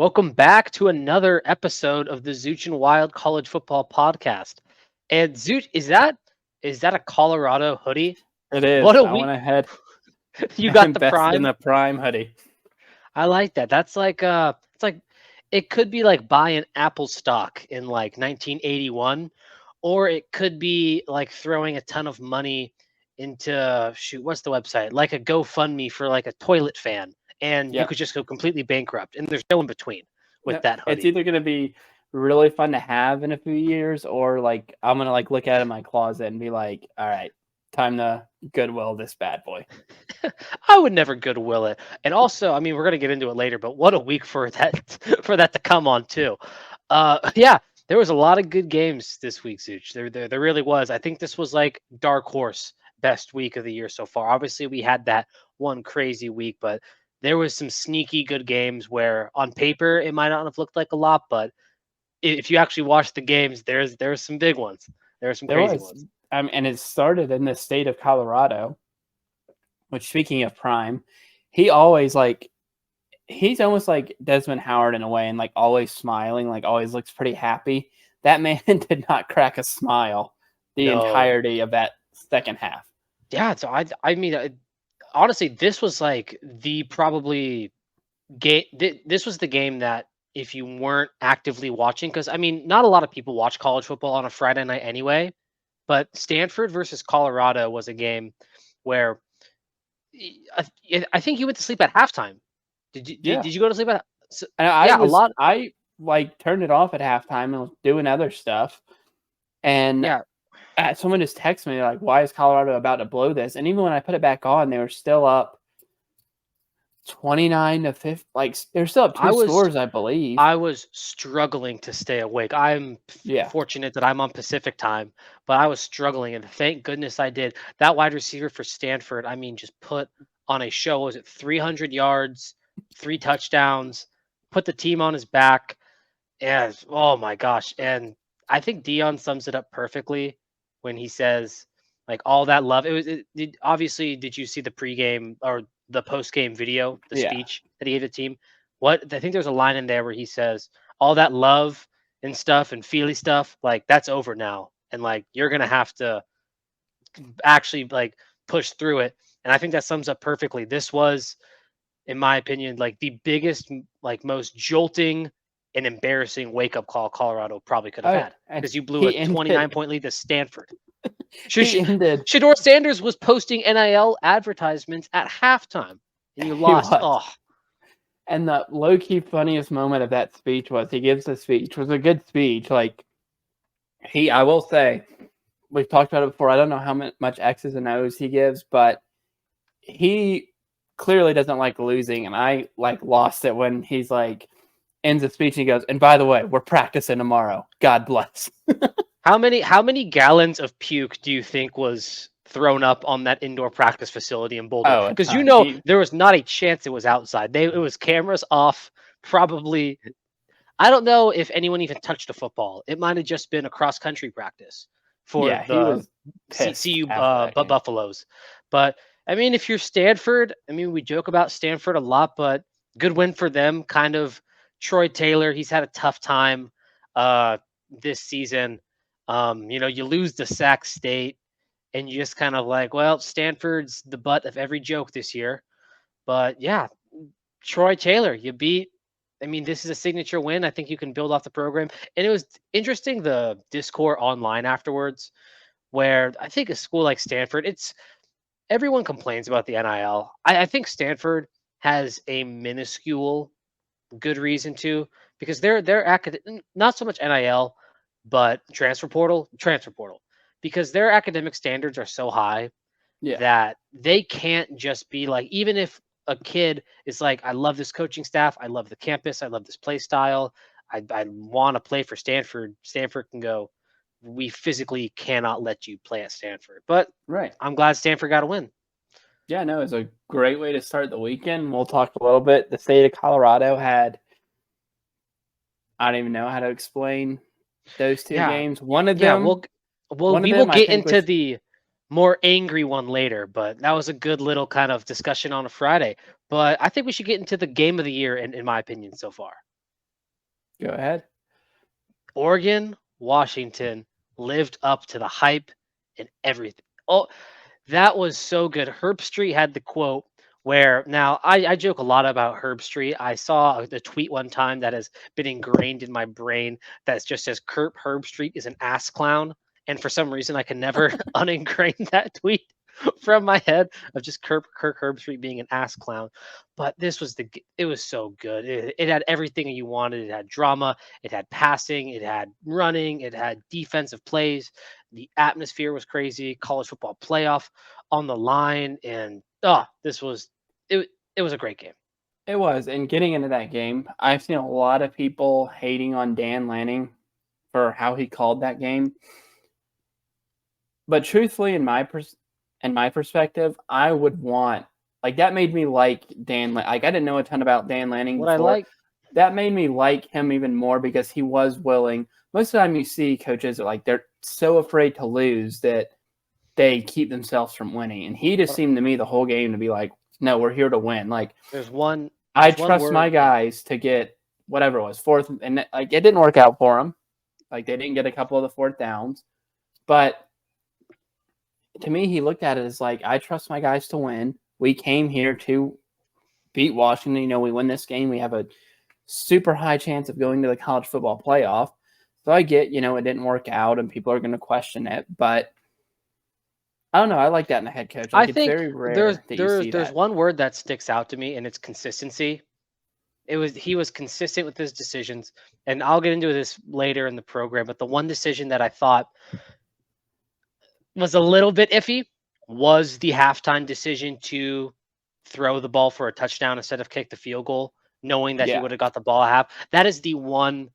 Welcome back to another episode of the Zooch and Wilde College Football Podcast. And Zooch, is that a Colorado hoodie? It is. What a I week! went ahead You and got the invested in prime. the Prime hoodie. I like that. That's like it's like it could be like buying Apple stock in like 1981, or it could be like throwing a ton of money into what's the website? Like a GoFundMe for like a toilet fan, and you Yep. could just go completely bankrupt. And there's no in between with Yep. that It's hoodie. either gonna be really fun to have in a few years, or like I'm gonna like look at it in my closet and be like, all right, time to Goodwill this bad boy. I would never goodwill it. And also, I mean, we're gonna get into it later, but what a week for that for that to come on too. Yeah, there was a lot of good games this week, Such. There really was. I think this was like dark horse best week of the year so far. Obviously, we had that one crazy week, but there was some sneaky good games where on paper it might not have looked like a lot, but if you actually watch the games, there's some big ones. There are some There crazy was, ones. and it started in the state of Colorado. Which, speaking of Prime, he always he's almost like Desmond Howard in a way, and like always smiling, like always looks pretty happy. That man did not crack a smile the No. entirety of that second half. Yeah, so I mean, honestly, this was like the probably game. This was the game that if you weren't actively watching, because I mean, not a lot of people watch college football on a Friday night anyway. But Stanford versus Colorado was a game where I think you went to sleep at halftime. Did you? Did, Yeah. did you go to sleep at? And Yeah, a lot. I like turned it off at halftime and was doing other stuff. And Yeah, someone just texted me like, "Why is Colorado about to blow this?" And even when I put it back on, they were still up 29-50. Like they're still up I two was scores, I believe. I was struggling to stay awake. I'm Yeah, fortunate that I'm on Pacific time, but I was struggling, and thank goodness I did. That wide receiver for Stanford, I mean, just put on a show. Was it 300 yards, 3 touchdowns, put the team on his back, and oh my gosh! And I think Dion sums it up perfectly when he says, like all that love. Obviously, did you see the pregame or the postgame video, the yeah. speech that he gave the team? What I think there's a line in there where he says, all that love and stuff and feely stuff, like that's over now. And like you're gonna have to actually like push through it. And I think that sums up perfectly. This was, in my opinion, like the biggest, like most jolting and embarrassing wake up call Colorado probably could have Oh, had and because you blew a he ended. 29-point lead to Stanford. He ended. Shador Sanders was posting NIL advertisements at halftime, and you He lost. was. Oh, And the low key funniest moment of that speech was he gives the speech. It was a good speech. Like I will say, we've talked about it before. I don't know how much X's and O's he gives, but he clearly doesn't like losing. And I like lost it when he's like ends the speech and he goes, "And by the way, we're practicing tomorrow. God bless." how many gallons of puke do you think was thrown up on that indoor practice facility in Boulder? Oh, a Because you ton. know there was not a chance it was outside. It was cameras off. Probably, I don't know if anyone even touched a football. It might have just been a cross country practice for Yeah, he the was pissed CU after that game. Buffaloes. But I mean, if you're Stanford, I mean, we joke about Stanford a lot, but good win for them. Kind of Troy Taylor, he's had a tough time this season. You lose to Sac State, and you just kind of like, well, Stanford's the butt of every joke this year. But yeah, Troy Taylor, you beat. I mean, this is a signature win. I think you can build off the program. And it was interesting the Discord online afterwards, where I think a school like Stanford, it's everyone complains about the NIL. I think Stanford has a minuscule good reason to because they're not so much NIL, but transfer portal, because their academic standards are so high Yeah. that they can't just be like, even if a kid is like, I love this coaching staff, I love the campus, I love this play style, I want to play for Stanford. Stanford can go, we physically cannot let you play at Stanford. But Right. I'm glad Stanford got a win. Yeah, no, it's a great way to start the weekend. We'll talk a little bit. The state of Colorado had, I don't even know how to explain those two Yeah, games. One of yeah. them, We will I get think into was, the more angry one later, but that was a good little kind of discussion on a Friday. But I think we should get into the game of the year, in my opinion, so far. Go ahead. Oregon, Washington lived up to the hype and everything. Oh, that was so good. Herb Street had the quote where now I joke a lot about Herb Street. I saw the tweet one time that has been ingrained in my brain that just says Herb Street is an ass clown. And for some reason I can never uningrain that tweet from my head of just Kirk Herbstreit being an ass clown. But it was so good. It had everything you wanted. It had drama, it had passing, it had running, it had defensive plays. The atmosphere was crazy. College football playoff on the line, and it was a great game. It was, and getting into that game, I've seen a lot of people hating on Dan Lanning for how he called that game. But truthfully, in my perspective, I would want that made me like Dan. Like I didn't know a ton about Dan Lanning What before. I like That made me like him even more because he was willing. Most of the time, you see coaches they're so afraid to lose that they keep themselves from winning, and he just seemed to me the whole game to be like, "No, we're here to win." Like I trust my guys to get whatever it was fourth, and it didn't work out for them. Like they didn't get a couple of the fourth downs, but to me, he looked at it as I trust my guys to win. We came here to beat Washington. We win this game, we have a super high chance of going to the college football playoff. So I get, it didn't work out and people are going to question it, but I don't know. I like that in a head coach. I It's think very rare that you see there's that. one word that sticks out to me, and it's consistency. He was consistent with his decisions, and I'll get into this later in the program. But the one decision that I thought was a little bit iffy was the halftime decision to throw the ball for a touchdown instead of kick the field goal, knowing that he would have got the ball at half. That is the one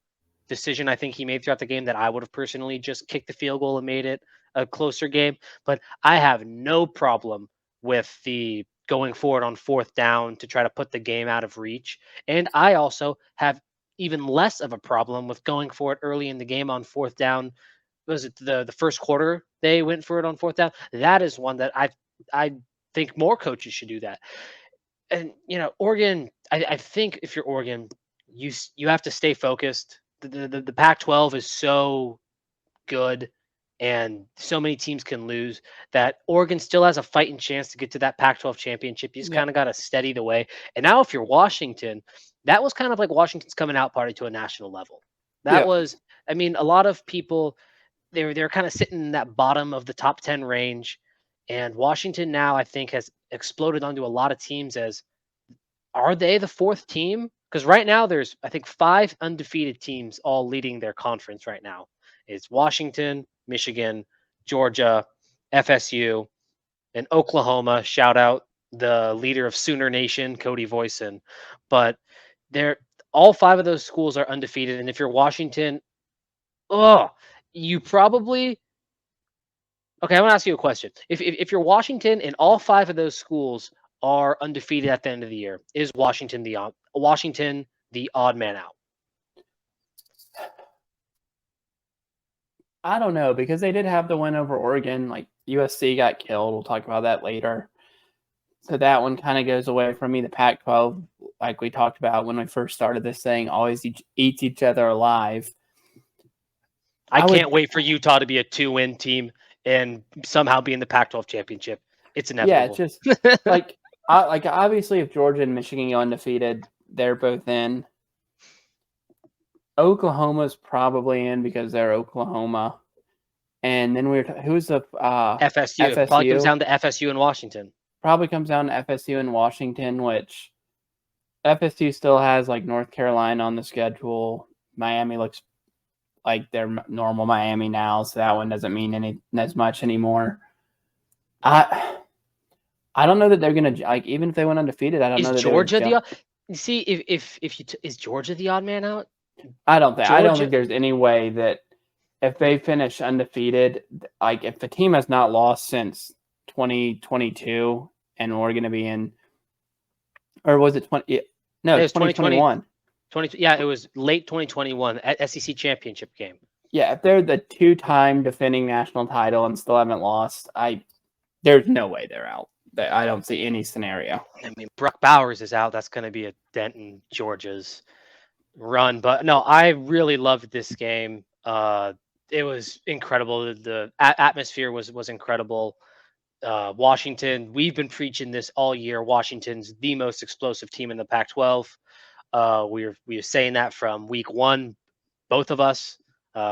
decision I think he made throughout the game that I would have personally just kicked the field goal and made it a closer game. But I have no problem with the going forward on fourth down to try to put the game out of reach. And I also have even less of a problem with going for it early in the game on fourth down. Was it the first quarter they went for it on fourth down? That is one that I think more coaches should do that. And Oregon, I think if you're Oregon, you have to stay focused. The Pac-12 is so good, and so many teams can lose that Oregon still has a fighting chance to get to that Pac-12 championship. You just kind of got to steady the way. And now, if you're Washington, that was kind of like Washington's coming out party to a national level. That was, I mean, a lot of people they're kind of sitting in that bottom of the top 10 range, and Washington now I think has exploded onto a lot of teams as, are they the fourth team? Because right now there's I think 5 undefeated teams all leading their conference right now. It's Washington, Michigan, Georgia, FSU, and Oklahoma. Shout out the leader of Sooner Nation, Cody Voisin. But they're all 5 of those schools are undefeated, and if you're Washington, you probably okay. I want to ask you a question. If you're Washington and all 5 of those schools are undefeated at the end of the year, is Washington the odd man out? I don't know because they did have the win over Oregon. USC got killed. We'll talk about that later. So that one kind of goes away from me. The Pac-12, like we talked about when we first started this thing, always eats each other alive. I can't wait for Utah to be a 2-win team and somehow be in the Pac-12 championship. It's inevitable. Yeah, it's just obviously if Georgia and Michigan go undefeated, they're both in. Oklahoma's probably in because they're Oklahoma. And then who's the FSU? It probably comes down to FSU and Washington. Probably comes down to FSU and Washington, which FSU still has North Carolina on the schedule. Miami looks like they're normal Miami now, so that one doesn't mean as much anymore. I don't know that they're gonna even if they went undefeated. I don't know that Georgia is Georgia the odd man out? I don't think there's any way that if they finish undefeated, if the team has not lost since 2022 and we're going to be in, or was it 20? No, it's 2021. Yeah, it was late 2021 at SEC championship game. Yeah, if they're the 2-time defending national title and still haven't lost, there's no way they're out. I don't see any scenario. I mean, Brock Bowers is out. That's going to be a dent in Georgia's. run. But no, I really loved this game. It was incredible. The atmosphere was incredible. Washington, we've been preaching this all year. Washington's the most explosive team in the Pac-12. We were saying that from week one, both of us.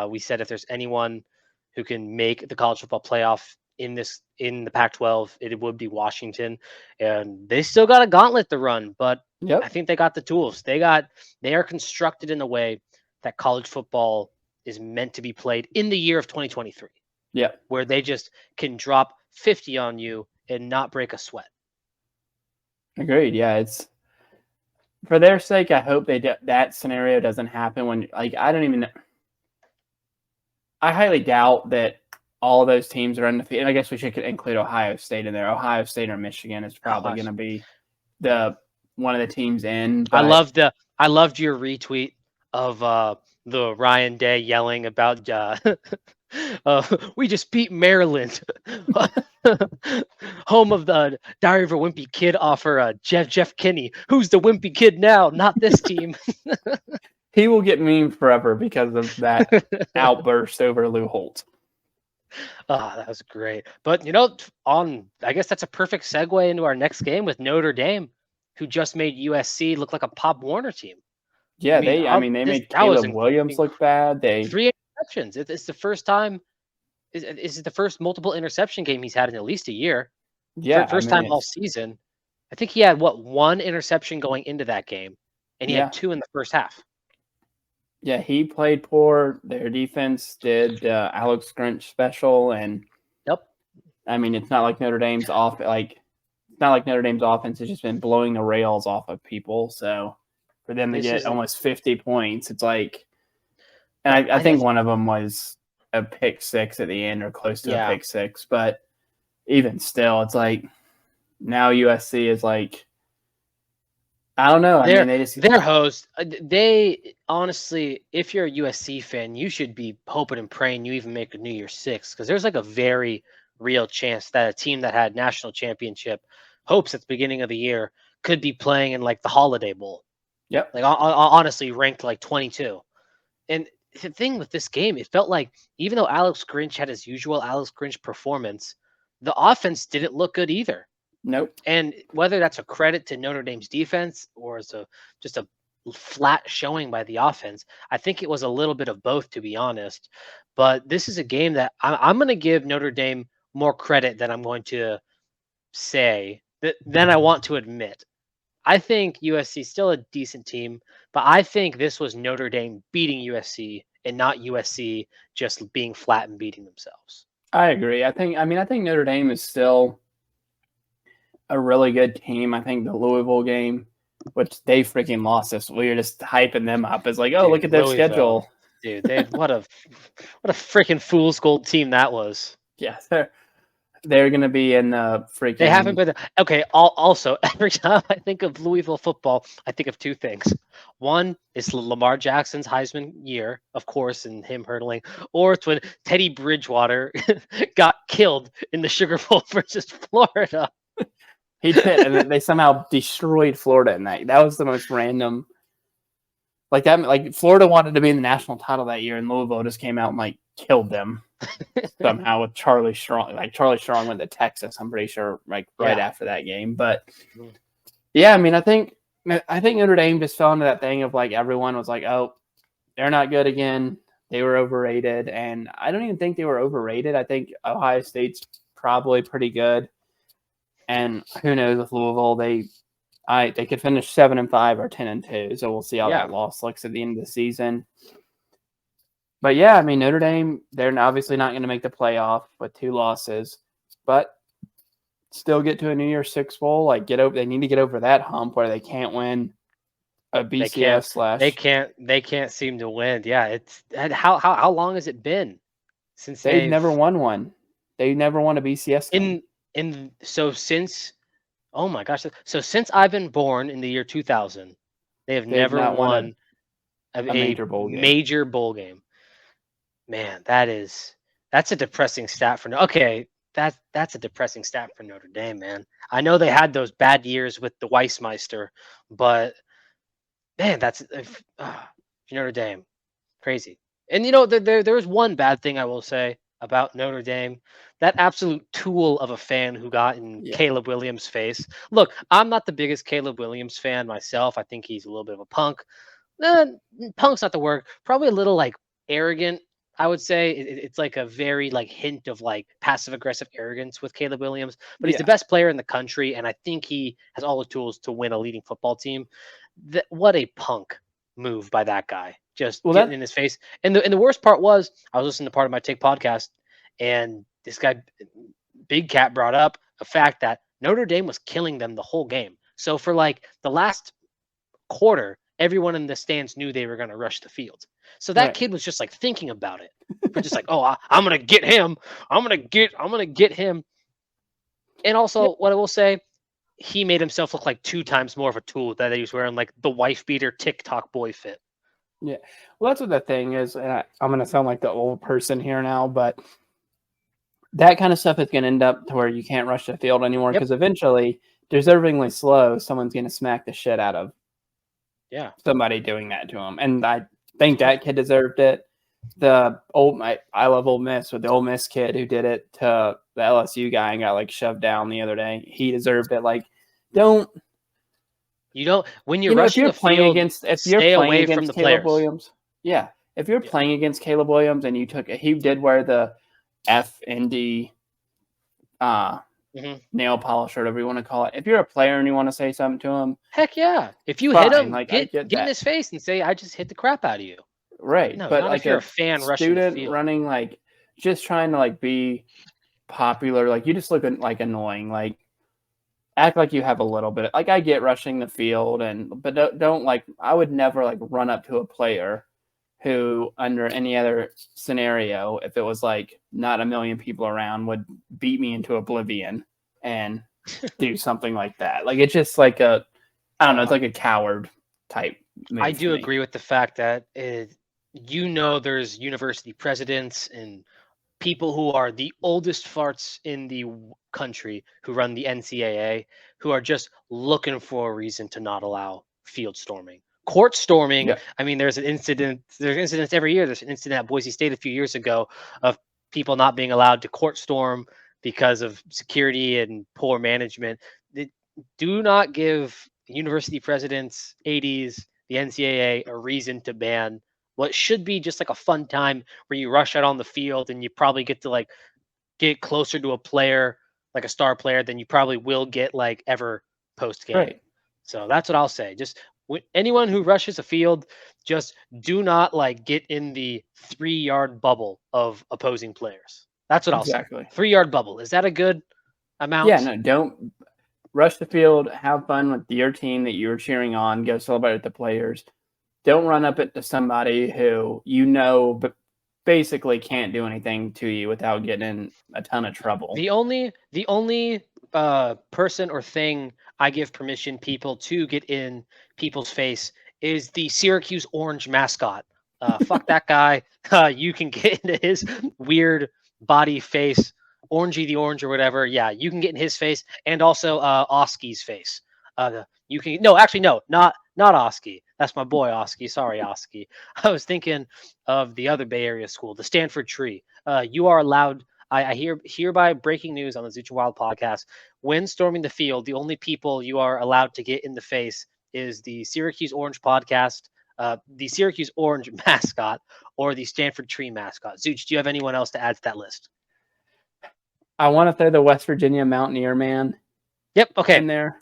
We said if there's anyone who can make the college football playoff in the Pac-12, it would be Washington, and they still got a gauntlet to run, but I Yep. think they got the tools. They are constructed in a way that college football is meant to be played in the year of 2023, Yep. where they just can drop 50 on you and not break a sweat. Agreed. Yeah, it's for their sake. I hope that scenario doesn't happen. When like I don't even. I highly doubt that all of those teams are undefeated. I guess we should include Ohio State in there. Ohio State or Michigan is probably going to be the one of the teams in. But I loved your retweet of the Ryan Day yelling about we just beat Maryland, home of the Diary of a Wimpy Kid offer. Jeff Kinney, who's the Wimpy Kid now? Not this team. he will get memed forever because of that outburst over Lou Holt. Oh, that was great. But I guess that's a perfect segue into our next game with Notre Dame, who just made USC look like a Pop Warner team. Yeah, they made Caleb Williams look bad. 3 interceptions. It's the first time. Is it the first multiple interception game he's had in at least a year? Yeah, first time all season. I think he had one interception going into that game, and he had 2 in the first half. Yeah, he played poor. Their defense did Alex Grinch special, and I mean, it's not like Notre Dame's offense has just been blowing the rails off of people. So for them to get almost 50 points, it's like, and I think one of them was a pick six at the end or close to a pick six. But even still, it's like now USC is like, I don't know. Their host. They honestly, if you're a USC fan, you should be hoping and praying you even make a New Year's Six, because there's like a very real chance that a team that had national championship hopes at the beginning of the year could be playing in like the Holiday Bowl. Yep. Like honestly, ranked like 22. And the thing with this game, it felt like even though Alex Grinch had his usual Alex Grinch performance, the offense didn't look good either. Nope. And whether that's a credit to Notre Dame's defense or it's just a flat showing by the offense, I think it was a little bit of both, to be honest. But this is a game that I'm going to give Notre Dame more credit than I'm going to say than I want to admit. I think USC is still a decent team, but I think this was Notre Dame beating USC and not USC just being flat and beating themselves. I agree. I think Notre Dame is still a really good team. I think the Louisville game, which they freaking lost this, we were just hyping them up as like, oh, look at their schedule. Dude, what a freaking fool's gold team that was. Yeah, they're going to be in the freaking... They haven't been... Okay, also, every time I think of Louisville football, I think of 2 things. One is Lamar Jackson's Heisman year, of course, and him hurdling. Or it's when Teddy Bridgewater got killed in the Sugar Bowl versus Florida. He did, and they somehow destroyed Florida in that. That was the most random... Like Florida wanted to be in the national title that year, and Louisville just came out and killed them somehow with Charlie Strong. Like Charlie Strong went to Texas, I'm pretty sure, right after that game. But yeah, I think Notre Dame just fell into that thing of everyone was like, oh, they're not good again. They were overrated, and I don't even think they were overrated. I think Ohio State's probably pretty good, and who knows with Louisville, they could finish 7-5 or 10-2. So we'll see how that loss looks at the end of the season. But yeah, Notre Dame, they're obviously not going to make the playoff with 2 losses, but still get to a New Year's Six bowl. They need to get over that hump where they can't win a BCS They can't seem to win. Yeah, it's how long has it been since they've never won one? They never won a BCS game. Oh my gosh! So since I've been born in the year 2000, they've never won a major bowl game. Man, that's a depressing stat for that's a depressing stat for Notre Dame, man. I know they had those bad years with the Weissmeister, but man, Notre Dame. Crazy. And there was one bad thing I will say about Notre Dame. That absolute tool of a fan who got in Caleb Williams' face. Look, I'm not the biggest Caleb Williams fan myself. I think he's a little bit of a punk. Punk's not the word. Probably a little like arrogant. I would say it's like a very like hint of like passive aggressive arrogance with Caleb Williams. But he's the best player in the country, and I think he has all the tools to win a leading football team. What a punk move by that guy, just getting in his face. And the worst part was, I was listening to Part of My Take podcast, and this guy, Big Cat, brought up the fact that Notre Dame was killing them the whole game. So for like the last quarter, everyone in the stands knew they were going to rush the field. So that kid was just like thinking about it. We're just like, oh, I'm going to get him. I'm going to get him. And also, what I will say, he made himself look like 2 times more of a tool that he was wearing like the wife beater TikTok boy fit. Yeah. Well, that's what the thing is. And I'm going to sound like the old person here now, but that kind of stuff is going to end up to where you can't rush the field anymore because eventually, deservingly slow, someone's going to smack the shit out of somebody doing that to him. And I think that kid deserved it. I love Ole Miss, with the Ole Miss kid who did it to the LSU guy and got like shoved down the other day. He deserved it. Like, when you're rushing the field, if you're playing away against from the Caleb players. Williams, if you're playing against Caleb Williams and he did wear the FND nail polish or whatever you want to call it. If you're a player and you want to say something to him, heck yeah. If you hit him, get in his face and say, I just hit the crap out of you. Right. No, but not like if you're a fan rushing the field. Running, like, just trying to like be popular, like you just look like annoying. Like, act like you have a little bit. Like, I get rushing the field, but don't like. I would never like run up to a player who, under any other scenario, if it was like not a million people around, would beat me into oblivion and do something like that. Like, it's just like I don't know. It's like a coward type move. I do agree with the fact that there's university presidents and people who are the oldest farts in the country who run the NCAA who are just looking for a reason to not allow field storming. Court storming. Yeah. I mean, there's incidents every year. There's an incident at Boise State a few years ago of people not being allowed to court storm because of security and poor management. Do not give university presidents, ADs, the NCAA a reason to ban what should be just like a fun time where you rush out on the field and you probably get to like get closer to a player, like a star player, than you probably will get like ever post game. Right. So that's what I'll say. Just anyone who rushes a field, just do not like get in the 3-yard bubble of opposing players. That's what I'll say. 3-yard bubble. Is that a good amount? Yeah, no, don't rush the field. Have fun with your team that you're cheering on. Go celebrate with the players. Don't run up to somebody who but basically can't do anything to you without getting in a ton of trouble. The only person or thing I give permission people to get in people's face is the Syracuse orange mascot. Fuck that guy. You can get into his weird body face, Orangey the Orange or whatever. Yeah, you can get in his face, and also Oski's face. Not Oski. That's my boy Oski. Sorry, Oski. I was thinking of the other Bay Area school, the Stanford Tree. You are allowed. I hereby breaking news on the Zooch and Wilde podcast. When storming the field, the only people you are allowed to get in the face is the Syracuse Orange podcast, the Syracuse Orange mascot, or the Stanford Tree mascot. Zooch, do you have anyone else to add to that list? I want to throw the West Virginia Mountaineer man. Yep. Okay. In there.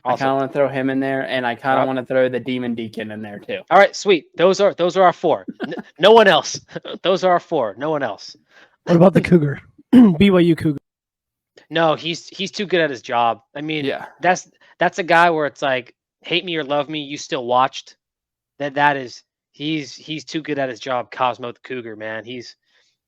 Awesome. I kind of want to throw him in there, and I kind of want to throw the Demon Deacon in there too. All right, sweet. Those are our 4. No one else. Those are our 4. No one else. What about the Cougar? BYU Cougar. No, he's too good at his job. I mean, that's a guy where it's like, hate me or love me, you still watched. He's too good at his job. Cosmo the Cougar, man. He's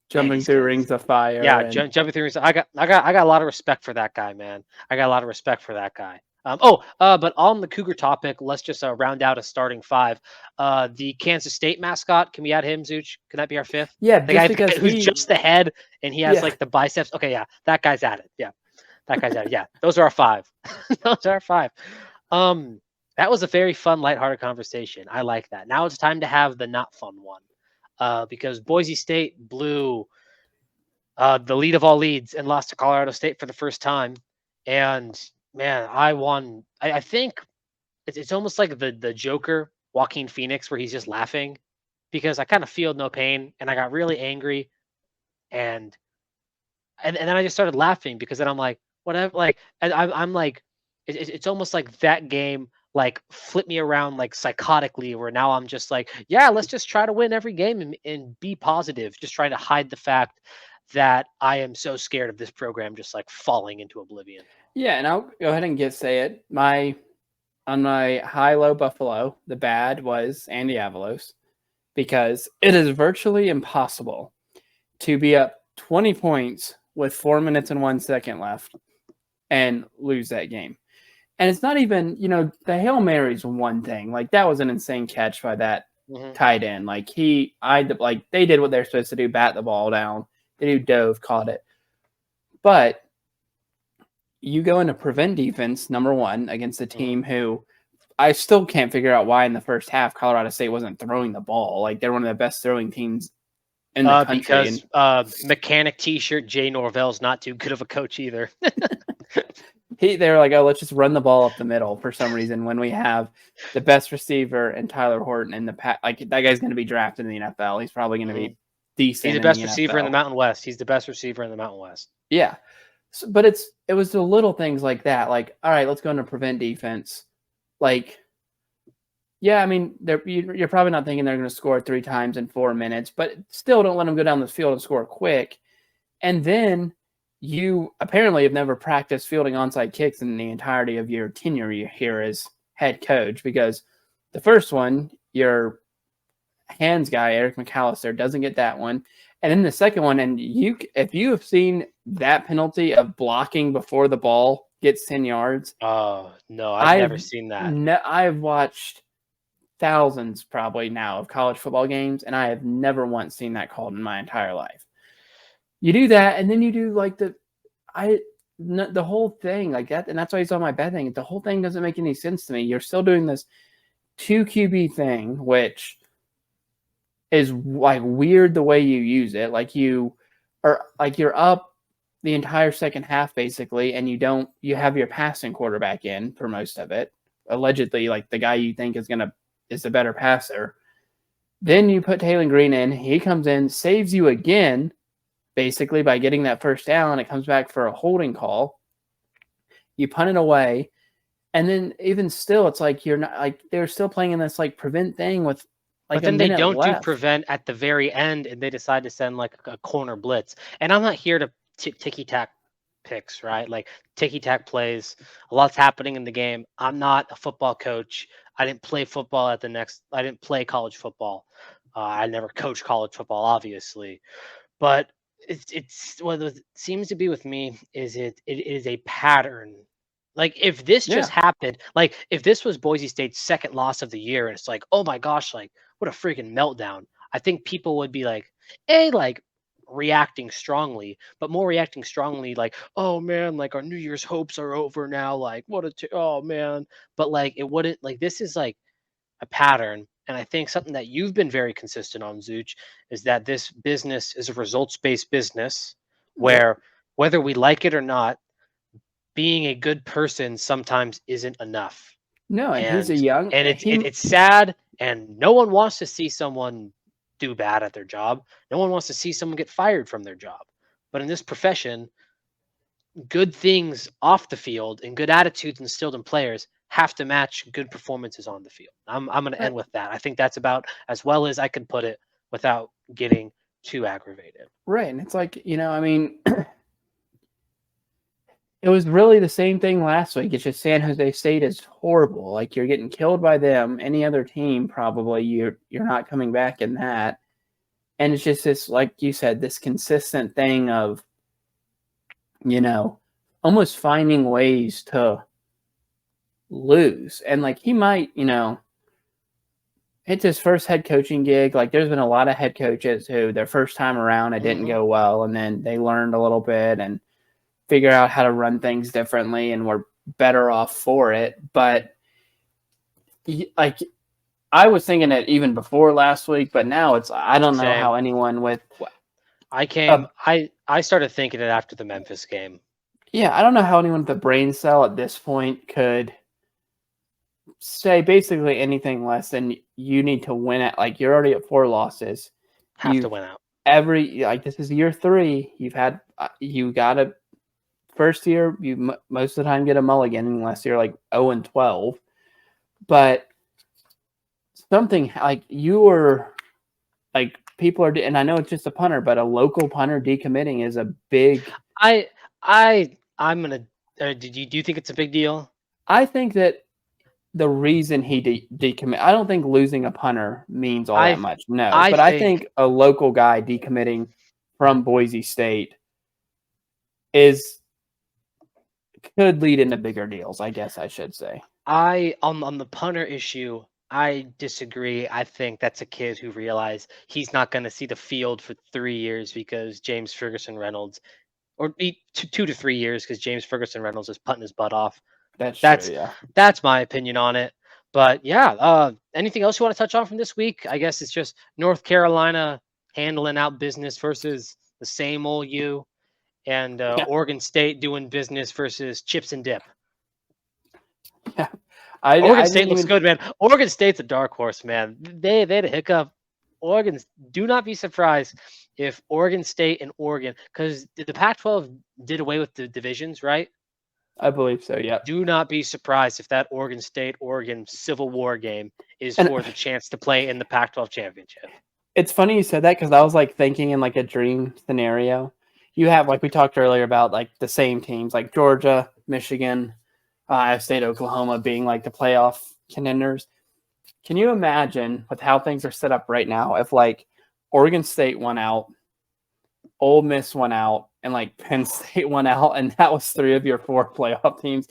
jumping through rings of fire. Yeah, jumping through rings. I got a lot of respect for that guy, man. I got a lot of respect for that guy. But on the Cougar topic, let's just round out a starting 5. The Kansas State mascot, can we add him, Zooch? Can that be our 5th? Yeah, the guy who's just the head and he has like the biceps. Okay, yeah, that guy's at it. Yeah, that guy's at it. Yeah, those are our 5. Those are our 5. That was a very fun, lighthearted conversation. I like that. Now it's time to have the not fun one, because Boise State blew the lead of all leads and lost to Colorado State for the first time. And man, I won. I think it's almost like the Joker, Joaquin Phoenix, where he's just laughing because I kind of feel no pain and I got really angry and then I just started laughing because then I'm like, whatever, like, and I'm like, it's almost like that game like flipped me around like psychotically, where now I'm just like, yeah, let's just try to win every game and be positive, just trying to hide the fact that I am so scared of this program just like falling into oblivion. Yeah, and I'll go ahead and say it. On my high-low Buffalo, the bad was Andy Avalos, because it is virtually impossible to be up 20 points with 4 minutes and 1 second left and lose that game. And it's not even, the Hail Mary's one thing. Like, that was an insane catch by that tight end. Like, they did what they're supposed to do, bat the ball down. The dude dove, caught it. But you go into prevent defense, number one, against a team who I still can't figure out why in the first half Colorado State wasn't throwing the ball. Like, they're one of the best throwing teams in the country. Because mechanic T-shirt Jay Norvell's not too good of a coach either. They were like, oh, let's just run the ball up the middle for some reason when we have the best receiver and Tyler Horton in the pack. Like, that guy's going to be drafted in the NFL. He's probably going to be decent. He's the best receiver in the Mountain West. He's the best receiver in the Mountain West. Yeah. So, but it was the little things like that. Like, all right, let's go into prevent defense. Like, yeah, I mean, you're probably not thinking they're going to score 3 times in 4 minutes, but still don't let them go down the field and score quick. And then you apparently have never practiced fielding onside kicks in the entirety of your tenure here as head coach, because the first one, your hands guy, Eric McAllister, doesn't get that one. And then the second one, and if you have seen that penalty of blocking before the ball gets 10 yards. Oh, no, I've never seen that. I've watched thousands probably now of college football games, and I have never once seen that called in my entire life. You do that, and then you do like the whole thing like that, and that's why he's on my bad thing. The whole thing doesn't make any sense to me. You're still doing this 2 QB thing, which is like weird the way you use it. Like, you're up the entire second half basically, and you have your passing quarterback in for most of it, allegedly, like the guy you think is the better passer. Then you put Taylor Green in. He comes in, saves you again, basically by getting that first down. It comes back for a holding call. You punt it away, and then even still, it's like you're not like they're still playing in this like prevent thing with. Like, but then they don't left. do prevent at the very end, and they decide to send like a corner blitz. And I'm not here to ticky-tack picks, right? Like, ticky-tack plays. A lot's happening in the game. I'm not a football coach. I didn't play football I didn't play college football. I never coached college football, obviously. But it's what it seems to be with me is it is a pattern. Like, if this just happened, like if this was Boise State's second loss of the year, and it's like, oh my gosh, like what a freaking meltdown. I think people would be like, like reacting strongly, but more reacting strongly like, oh man, like our New Year's hopes are over now. Like, oh man. But like, it wouldn't, like, this is like a pattern. And I think something that you've been very consistent on, Zooch, is that this business is a results-based business where whether we like it or not, being a good person sometimes isn't enough. No, and he's a young, and it's sad, and no one wants to see someone do bad at their job. No one wants to see someone get fired from their job. But in this profession, good things off the field and good attitudes instilled in players have to match good performances on the field. I'm going to end with that. I think that's about as well as I could put it without getting too aggravated. Right, and it's like, I mean, it was really the same thing last week. It's just San Jose State is horrible. Like, you're getting killed by them. Any other team, probably, you're not coming back in that. And it's just this, like you said, this consistent thing of, almost finding ways to lose. And, like, he might, it's his first head coaching gig. Like, there's been a lot of head coaches who their first time around, it didn't go well. And then they learned a little bit and figure out how to run things differently, and we're better off for it. But like I was thinking it even before last week, but now I don't know Same. how anyone with I started thinking it after the Memphis game. I don't know how anyone with a brain cell at this point could say basically anything less than you need to win at. Like, you're already at 4 losses. Have to win out. This is year 3. You got a first year. You most of the time get a mulligan unless you're like 0-12. But something like you were like people are, and I know it's just a punter, but a local punter decommitting is a big. I'm gonna. Do you think it's a big deal? I think that the reason he decommit, I don't think losing a punter means all that much. No, I think a local guy decommitting from Boise State could lead into bigger deals. I guess I should say. On the punter issue, I disagree. I think that's a kid who realized he's not going to see the field for 3 years because James Ferguson Reynolds, or 2 to 3 years because James Ferguson Reynolds is putting his butt off. That's true, yeah. That's my opinion on it. But yeah, anything else you want to touch on from this week? I guess it's just North Carolina handling out business versus the same old U, and Oregon State doing business versus chips and dip. Yeah. Oregon State looks good, man. Oregon State's a dark horse, man. They had a hiccup. Do not be surprised if Oregon State and Oregon, because the Pac-12 did away with the divisions, right? I believe so, yeah. Do not be surprised if that Oregon State-Oregon Civil War game is for the chance to play in the Pac-12 championship. It's funny you said that because I was like thinking in like a dream scenario. You have, like we talked earlier about, like the same teams like Georgia, Michigan, Iowa State, Oklahoma being like the playoff contenders. Can you imagine with how things are set up right now if like Oregon State won out, Ole Miss went out, and like Penn State went out, and that was 3 of your 4 playoff teams?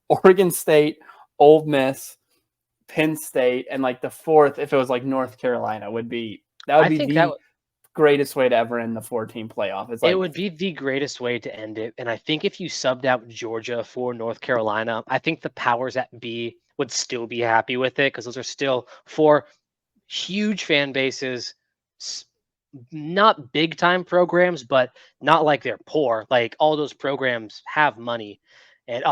Oregon State, Ole Miss, Penn State, and like the 4th, if it was like North Carolina, would be the greatest way to ever end the 4-team playoff. It would be the greatest way to end it. And I think if you subbed out Georgia for North Carolina, I think the powers that be would still be happy with it because those are still 4 huge fan bases. Not big time programs, but not like they're poor. Like all those programs have money, and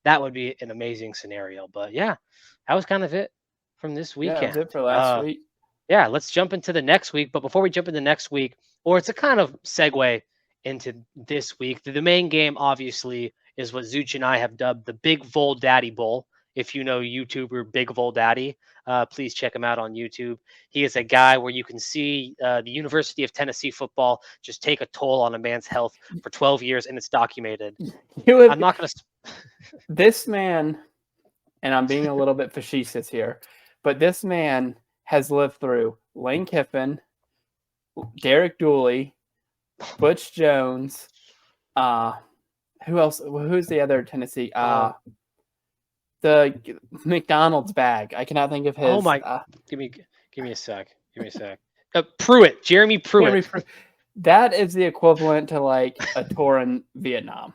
that would be an amazing scenario. But yeah, that was kind of it from this weekend. Yeah, that's it for last week. Yeah, let's jump into the next week. But before we jump into next week, or it's a kind of segue into this week, the main game obviously is what Zooch and I have dubbed the Big Vol Daddy Bowl. If you know YouTuber Big Vol Daddy, please check him out on YouTube. He is a guy where you can see the University of Tennessee football just take a toll on a man's health for 12 years, and it's documented. I'm not going to... This man, and I'm being a little bit facetious here, but this man has lived through Lane Kiffin, Derek Dooley, Butch Jones, who else? Who's the other Tennessee? The McDonald's bag. I cannot think of his. Oh my! Give me a sec. Pruitt, Jeremy Pruitt. That is the equivalent to like a tour in Vietnam.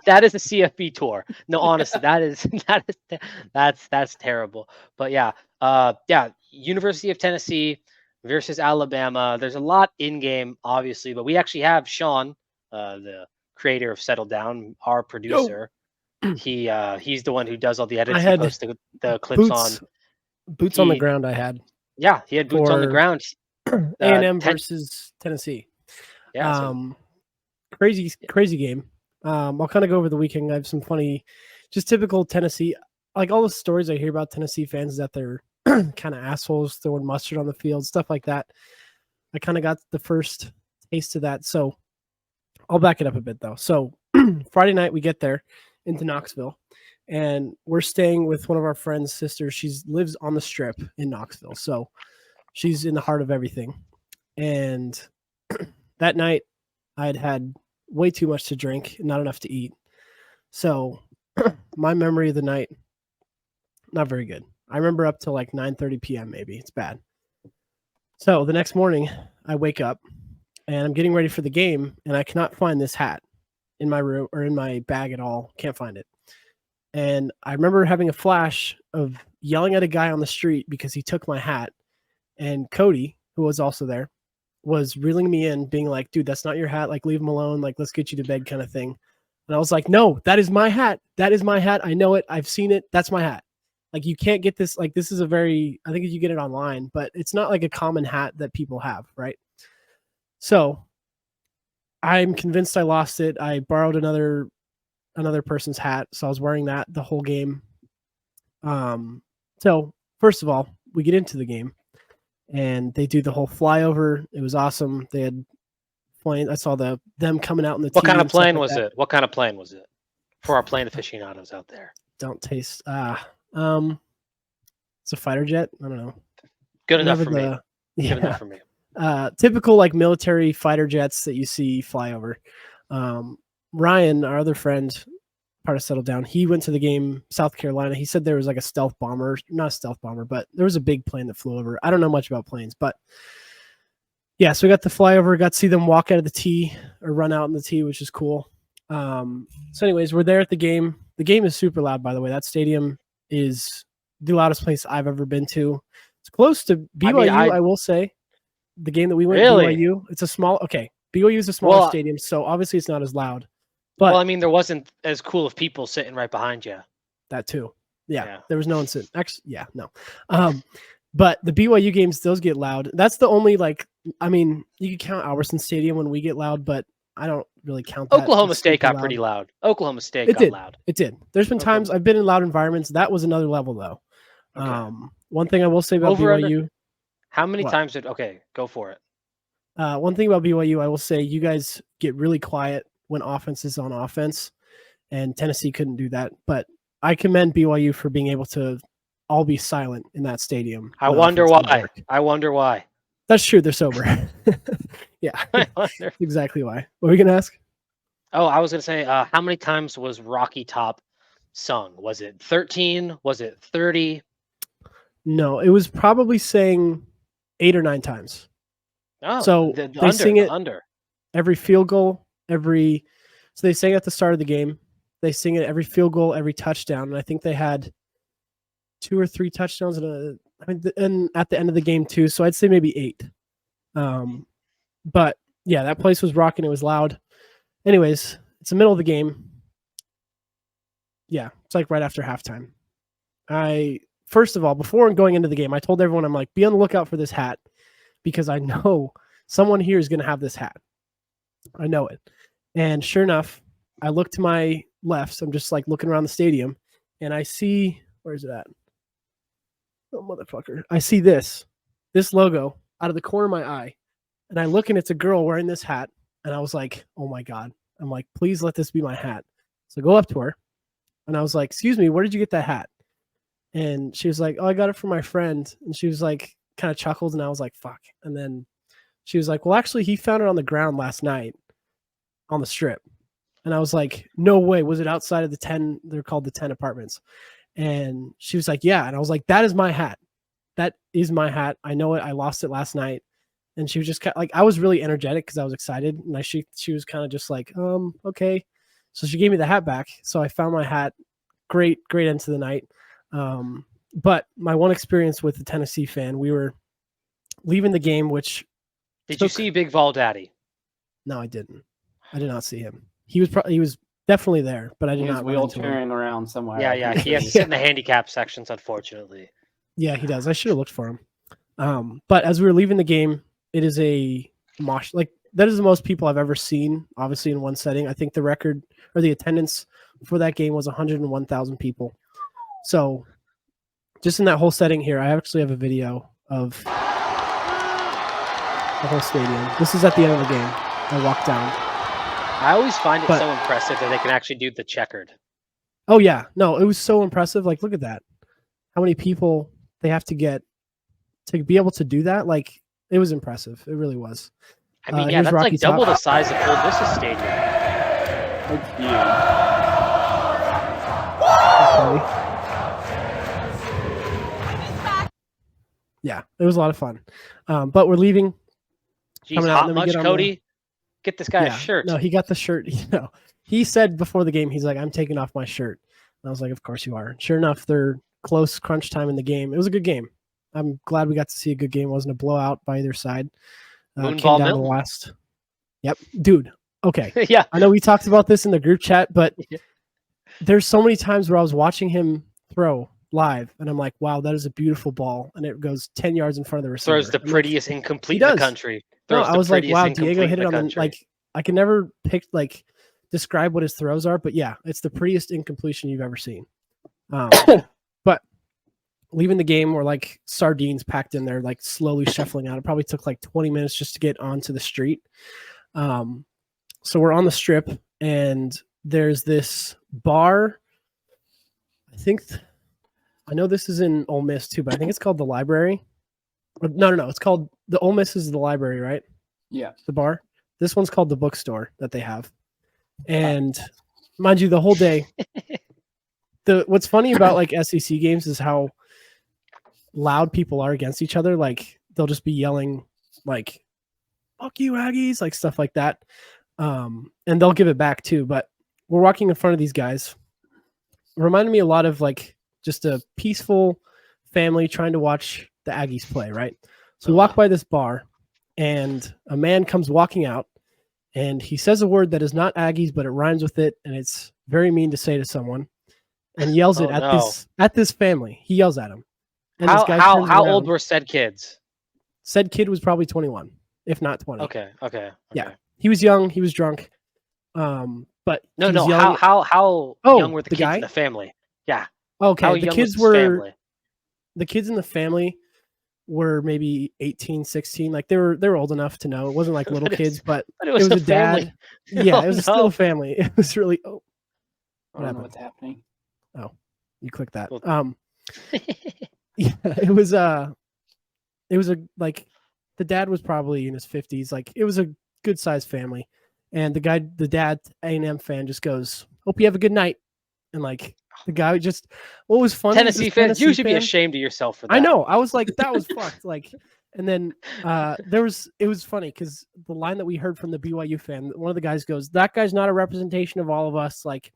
That is a CFB tour. No, honestly, that's terrible. But yeah, University of Tennessee versus Alabama. There's a lot in game, obviously, but we actually have Sean, the creator of Settle Down, our producer. He's the one who does all the edits. He posts the clips on boots on the ground. I had he had boots on the ground. A&M versus Tennessee. Yeah, crazy game. I'll kind of go over the weekend. I have some funny, just typical Tennessee. Like all the stories I hear about Tennessee fans is that they're kind of assholes throwing mustard on the field, stuff like that. I kind of got the first taste of that. So I'll back it up a bit though. So Friday night we get there into Knoxville, and we're staying with one of our friend's sisters. She lives on the strip in Knoxville. So she's in the heart of everything. And that night I'd had way too much to drink, not enough to eat. So my memory of the night, not very good. I remember up till like 9:30 p.m. maybe. It's bad. So the next morning I wake up and I'm getting ready for the game, and I cannot find this hat in my room or in my bag at all. Can't find it. And I remember having a flash of yelling at a guy on the street because he took my hat. And Cody, who was also there, was reeling me in, being like, dude, that's not your hat. Like, leave him alone. Like, let's get you to bed kind of thing. And I was like, no, that is my hat. That is my hat. I know it. I've seen it. That's my hat. Like, you can't get this. Like, this is a very, I think you get it online, but it's not like a common hat that people have, right? So I'm convinced I lost it. I borrowed another person's hat. So I was wearing that the whole game. So first of all, we get into the game and they do the whole flyover. It was awesome. They had planes. I saw them coming out in the What kind of and stuff plane like was that. it? What kind of plane was it? For our plane aficionados out there. Don't taste. It's a fighter jet. I don't know. Good enough for me. Yeah. Good enough for me. Typical like military fighter jets that you see fly over. Ryan, our other friend, part of Settle Down, he went to the game, South Carolina. He said there was like a stealth bomber, not a stealth bomber, but there was a big plane that flew over. I don't know much about planes, but yeah, so we got the flyover, got to see them walk out of the tee or run out in the tee, which is cool. So anyways, we're there at the game. The game is super loud, by the way. That stadium is the loudest place I've ever been to. It's close to BYU, I will say. The game that we went to BYU, it's a small, BYU is a smaller stadium, so obviously it's not as loud. But well, I mean, there wasn't as cool of people sitting right behind you. That too. Yeah. There was no one sitting. Actually, yeah, no. But the BYU games, those get loud. That's the only, like, I mean, you can count Albertson Stadium when we get loud, but I don't really count that. Oklahoma State got pretty loud. Oklahoma State got loud. It did. There's been times I've been in loud environments. That was another level, though. Okay. One thing I will say about BYU. How many times go for it. One thing about BYU, I will say, you guys get really quiet when offense is on offense, and Tennessee couldn't do that. But I commend BYU for being able to all be silent in that stadium. I wonder why. That's true. They're sober. Yeah, exactly why. What were you gonna ask? Oh, I was gonna say, how many times was Rocky Top sung? Was it 13? Was it 30? No, it was probably saying 8 or 9 times. Oh, so they sing it every field goal, so they sang at the start of the game. They sing it every field goal, every touchdown, and I think they had 2 or 3 touchdowns and at the end of the game too. So I'd say maybe 8. But yeah, that place was rocking. It was loud. Anyways, it's the middle of the game. Yeah, it's like right after halftime. First of all, before going into the game, I told everyone, I'm like, be on the lookout for this hat because I know someone here is going to have this hat. I know it. And sure enough, I look to my left. So I'm just like looking around the stadium and I see, where's it at? Oh, motherfucker. I see this logo out of the corner of my eye. And I look and it's a girl wearing this hat. And I was like, oh my God. I'm like, please let this be my hat. So I go up to her and I was like, excuse me, where did you get that hat? And she was like, oh, I got it from my friend. And she was like, kind of chuckled. And I was like, fuck. And then she was like, well, actually, he found it on the ground last night on the strip. And I was like, no way. Was it outside of the 10? They're called the 10 apartments. And she was like, yeah. And I was like, that is my hat. That is my hat. I know it. I lost it last night. And she was just kind of like, I was really energetic because I was excited. And she was kind of just like, okay. So she gave me the hat back. So I found my hat. Great end to the night. But my one experience with the Tennessee fan, we were leaving the game, which did you see Big Vol Daddy? No, I didn't. I did not see him. He was definitely there, but I did not. Wheelchairing around somewhere. Yeah. He has to sit in the handicap sections, unfortunately. Yeah, he does. I should have looked for him. But as we were leaving the game, it is a mosh. Like that is the most people I've ever seen, obviously in one setting. I think the record or the attendance for that game was 101,000 people. So just in that whole setting here, I actually have a video of the whole stadium. This is at the end of the game. I walked down. I always find it so impressive that they can actually do the checkered. Oh, yeah. No, it was so impressive. Like, look at that. How many people they have to get to be able to do that? Like, it was impressive. It really was. I mean, that's like double the size of Old Vista Stadium. It's huge. Okay. Yeah, it was a lot of fun. But we're leaving. Jeez, hot much, Cody? Get this guy a shirt. No, he got the shirt. He said before the game, he's like, I'm taking off my shirt. I was like, of course you are. Sure enough, they're close crunch time in the game. It was a good game. I'm glad we got to see a good game. It wasn't a blowout by either side. Came Moonball down to the Milton. last. Yep. Dude. Okay. Yeah. I know we talked about this in the group chat, but there's so many times where I was watching him throw live and I'm like, wow, that is a beautiful ball. And it goes 10 yards in front of the receiver. Throws the I'm like, prettiest incomplete he in the does. country. no, Throws I the was like, prettiest wow, Diego incomplete hit in it the on the, country. like, I can never describe what his throws are, but yeah, it's the prettiest incompletion you've ever seen. But leaving the game were like sardines packed in there, like slowly shuffling out. It probably took like 20 minutes just to get onto the street. So we're on the strip and there's this bar. I know this is in Ole Miss too, but I think it's called the Library. No. It's called the Ole Miss is the Library, right? Yeah. The bar. This one's called the bookstore that they have. And mind you, the whole day, what's funny about like SEC games is how loud people are against each other. Like they'll just be yelling like, fuck you, Aggies, like stuff like that. And they'll give it back too. But we're walking in front of these guys. It reminded me a lot of like just a peaceful family trying to watch the Aggies play, right? So we walk by this bar and a man comes walking out and he says a word that is not Aggies, but it rhymes with it. And it's very mean to say to someone and yells it at this family. He yells at him. And this guy turns how around. old were said kids? Said kid was probably 21, if not 20. Okay. Yeah. He was young. He was drunk. But No. he was yelling How young were the kids guy? in the family? Yeah. Okay. How The young kids was his were family? the kids in the family were maybe 18, 16. Like they were old enough to know. It wasn't like little kids, but But it was a a family. dad. Yeah, Oh, it was no. still a family. It was really I don't know happened? what's happening. you click that. Well- Yeah, it was a like the dad was probably in his 50s. Like it was a good sized family. And the dad, A&M fan, just goes, "Hope you have a good night." And like the guy just, what was funny? is Tennessee this fans, you should be fan- ashamed of yourself for that. I know. I was like, that was fucked. Like, and then it was funny because the line that we heard from the BYU fan, one of the guys goes, "That guy's not a representation of all of us. Like,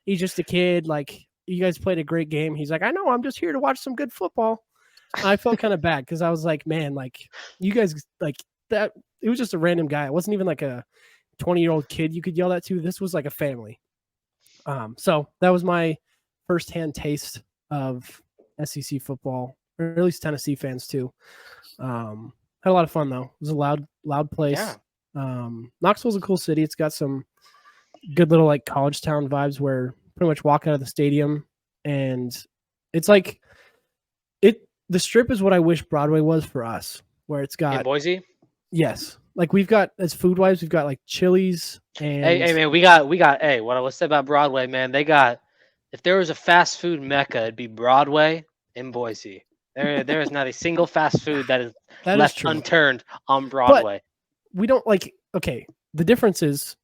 he's just a kid. Like, you guys played a great game." He's like, "I know. I'm just here to watch some good football." And I felt kind of bad because I was like, man, like, you guys, like, that, it was just a random guy. It wasn't even like a 20-year-old kid you could yell that to. This was like a family. So that was my firsthand taste of SEC football, or at least Tennessee fans too. Had a lot of fun though. It was a loud place. Yeah. Knoxville's a cool city. It's got some good little like college town vibes where pretty much walk out of the stadium and it's like the strip is what I wish Broadway was for us, where it's In got Boise? yes. Like we've got as food wise, we've got like Chili's and Hey man, we got hey, what I was say about Broadway, man, they got, if there was a fast food mecca, it'd be Broadway in Boise. There is not a single fast food that is that is left true. unturned on Broadway. We don't like, okay, the difference is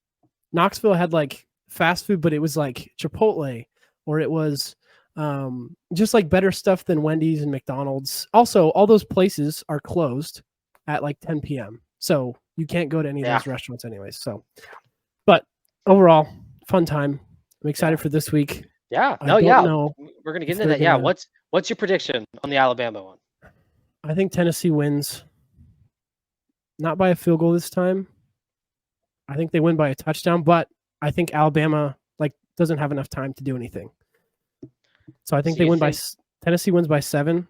Knoxville had like fast food, but it was like Chipotle or it was just like better stuff than Wendy's and McDonald's. Also, all those places are closed at like 10 p.m. So you can't go to any of those restaurants anyways. So, but overall, fun time. I'm excited for this week. Yeah. I No, don't yeah. know We're gonna if get into they're that. Yeah. gonna- What's your prediction on the Alabama one? I think Tennessee wins. Not by a field goal this time. I think they win by a touchdown, but I think Alabama like doesn't have enough time to do anything. So I think So they you win by think- Tennessee wins by 7,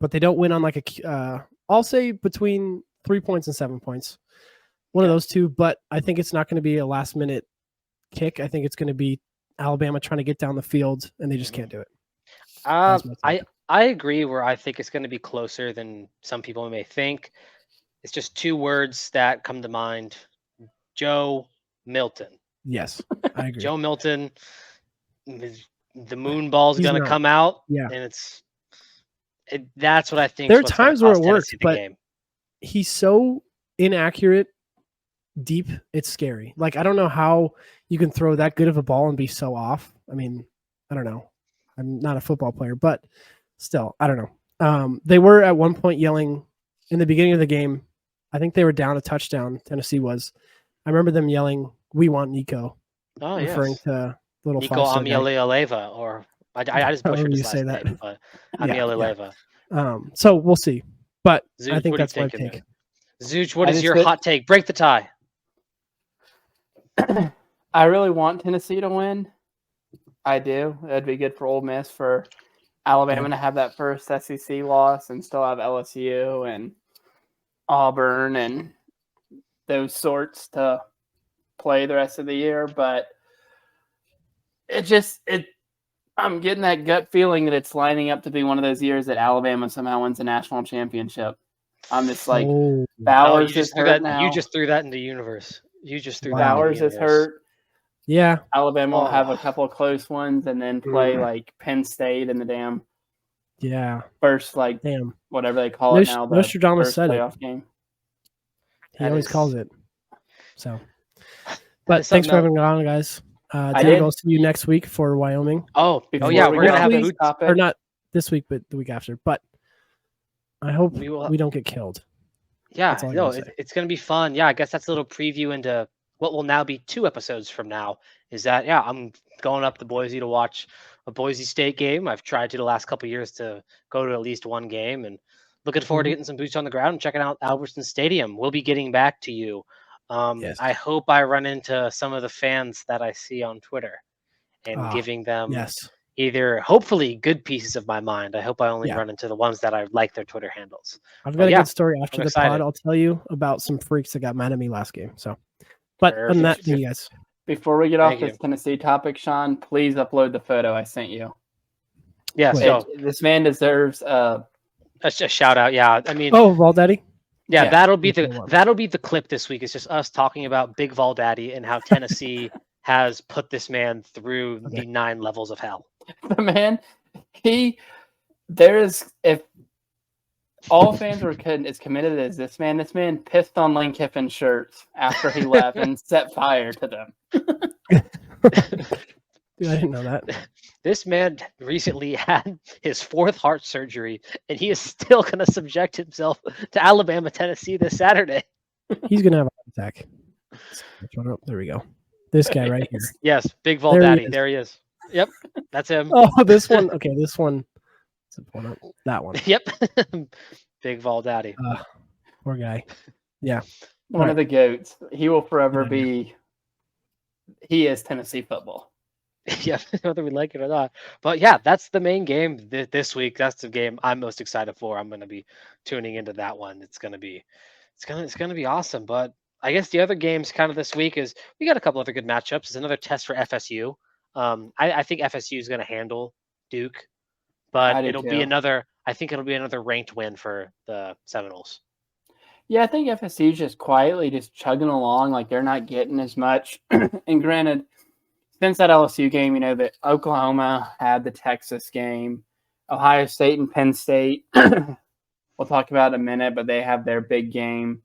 but they don't win on like a I'll say between 3 points and 7 points. One of those two, but I think it's not going to be a last minute kick. I think it's going to be Alabama trying to get down the field and they just can't do it. That's my take. I agree where I think it's going to be closer than some people may think. It's just two words that come to mind. Joe Milton. Yes, I agree. Joe Milton, the moon ball's He's going to not. come out. Yeah. And that's what I think. There are times where it works, but he's so inaccurate deep, it's scary. Like, I don't know how you can throw that good of a ball and be so off. I mean, I don't know. I'm not a football player, but still, I don't know. They were at one point yelling in the beginning of the game. I think they were down a touchdown. Tennessee was. I remember them yelling, "We want Nico," Oh, referring yes. to little Nico 5-star guy. Amialeva, or I just However butchered you his say last that. name, but Yeah, Amialeva. So we'll see. But I Zooch, think what are you that's my thinking, take. man? Zooch, what I is just your feel- hot take? Break the tie. I really want Tennessee to win. I do. That'd be good for Ole Miss, for Alabama to have that first SEC loss and still have LSU and Auburn and those sorts to play the rest of the year. But I'm getting that gut feeling that it's lining up to be one of those years that Alabama somehow wins a national championship. I'm just like, Bowers is hurt now. You just threw that into the universe. You just threw Bowers that into is the universe. hurt. Yeah. Alabama will have a couple of close ones and then play like Penn State in the damn first, like, whatever they call it now, the Nostradamus first said playoff game. He always calls it. So, but thanks for having me on, guys. David, I'll see you next week for Wyoming. Oh yeah, we're gonna have a food topic. Or not this week, but the week after. But I hope we don't get killed. Yeah, no, it's gonna be fun. Yeah, I guess that's a little preview into what will now be 2 episodes from now. Is that I'm going up to Boise to watch a Boise State game. I've tried to the last couple of years to go to at least one game, and looking forward to getting some boots on the ground and checking out Albertson Stadium. We'll be getting back to you. I hope I run into some of the fans that I see on Twitter and giving them either hopefully good pieces of my mind. I hope I only run into the ones that I like their Twitter handles. I've got a good story after the pod. I'll tell you about some freaks that got mad at me last game. So, but other than that, you guys. Before we get off this Tennessee topic, Sean, please upload the photo I sent you. Yeah, so this man deserves a shout out. Yeah, I mean, Vol Daddy. Yeah, that'll be the clip this week. It's just us talking about Big Vol Daddy and how Tennessee has put this man through the 9 levels of hell. The man, if all fans were as committed as this man pissed on Lane Kiffin's shirts after he left and set fire to them. Dude, I didn't know that. This man recently had his 4th heart surgery, and he is still going to subject himself to Alabama, Tennessee this Saturday. He's going to have a heart attack. There we go. This guy right here. Yes, Big Vol Daddy. There he is. Yep, that's him. Oh, this one. Okay, this one. That one. Yep. Big Vol Daddy. Poor guy. Yeah. One of the GOATs. He will forever be. He is Tennessee football. Yeah, whether we like it or not. But yeah, that's the main game this week. That's the game I'm most excited for. I'm going to be tuning into that one. It's going to be awesome. But I guess the other games kind of this week is we got a couple other good matchups. It's another test for FSU. I think FSU is going to handle Duke, but I think it'll be another ranked win for the Seminoles. Yeah, I think FSU is just quietly just chugging along, like they're not getting as much. And granted, since that LSU game, that Oklahoma had the Texas game, Ohio State and Penn State, we'll talk about in a minute, but they have their big game.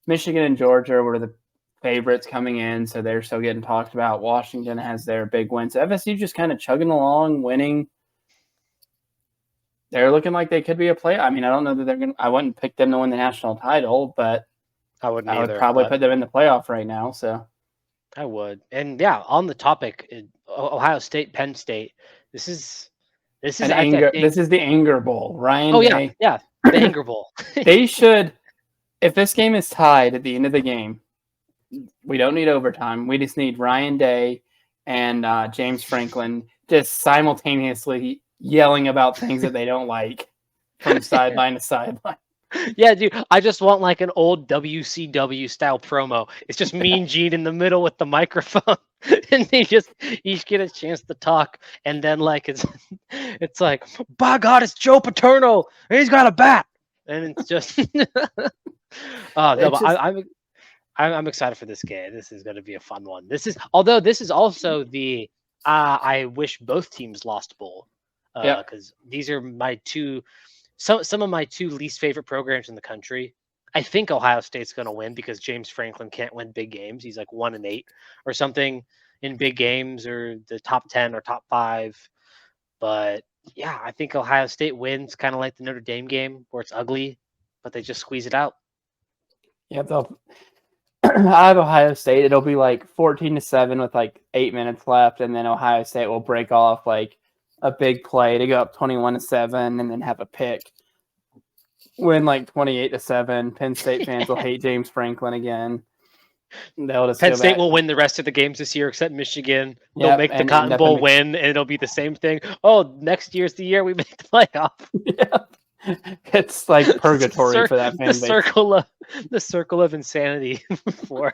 Michigan and Georgia were the favorites coming in, so they're still getting talked about. Washington has their big win. So FSU just kind of chugging along, winning. They're looking like they could be a play. I mean, I don't know that I wouldn't pick them to win the national title, but I would probably put them in the playoff right now. So I would. And yeah, on the topic, Ohio State, Penn State. This is this is the Anger Bowl. Ryan. Oh Day, yeah, the Anger Bowl. They should. If this game is tied at the end of the game, we don't need overtime. We just need Ryan Day and James Franklin just simultaneously yelling about things that they don't like from sideline to sideline. Yeah, dude, I just want like an old WCW style promo. It's just Mean Gene in the middle with the microphone, and they just each get a chance to talk. And then like it's like, by God, it's Joe Paterno, and he's got a bat, and it's just. I'm excited for this game. This is going to be a fun one. This is also the I wish both teams lost bowl. Because these are my some of my 2 least favorite programs in the country. I think Ohio State's going to win because James Franklin can't win big games. He's like 1-8 or something in big games, or the top 10 or top 5. But yeah, I think Ohio State wins, kind of like the Notre Dame game where it's ugly, but they just squeeze it out. Yeah, I have Ohio State. It'll be like 14-7 with like 8 minutes left, and then Ohio State will break off like a big play to go up 21-7, and then have a pick. Win like 28-7. Penn State fans will hate James Franklin again. They'll just Penn go State back. will win the rest of the games this year, except Michigan. They'll Yep, make the and Cotton end up Bowl in win, and it'll be the same thing. Oh, next year's the year we make the playoff. Yeah. It's like purgatory for that fan base. The circle of insanity for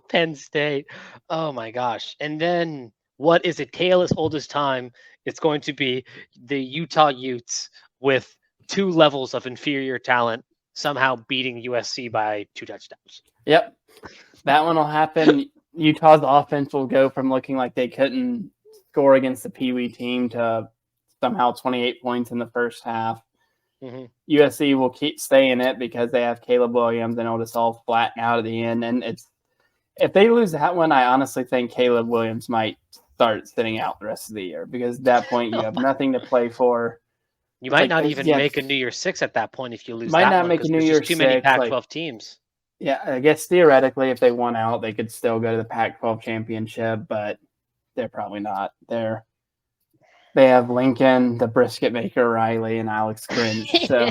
Penn State. Oh my gosh! And then what is a tale as old as time? It's going to be the Utah Utes with 2 levels of inferior talent somehow beating USC by 2 touchdowns. Yep. That one will happen. Utah's offense will go from looking like they couldn't score against the Pee Wee team to somehow 28 points in the first half. Mm-hmm. USC will keep staying it because they have Caleb Williams, and it'll just all flatten out at the end. And if they lose that one, I honestly think Caleb Williams might start sitting out the rest of the year, because at that point you have nothing to play for. You might not even make a New Year's Six at that point if you lose. Might that not one, make a New Year's too many Six, Pac-12 teams. Yeah, I guess theoretically, if they won out, they could still go to the Pac-12 championship, but they're probably not. They have Lincoln, the brisket maker Riley, and Alex Grinch. So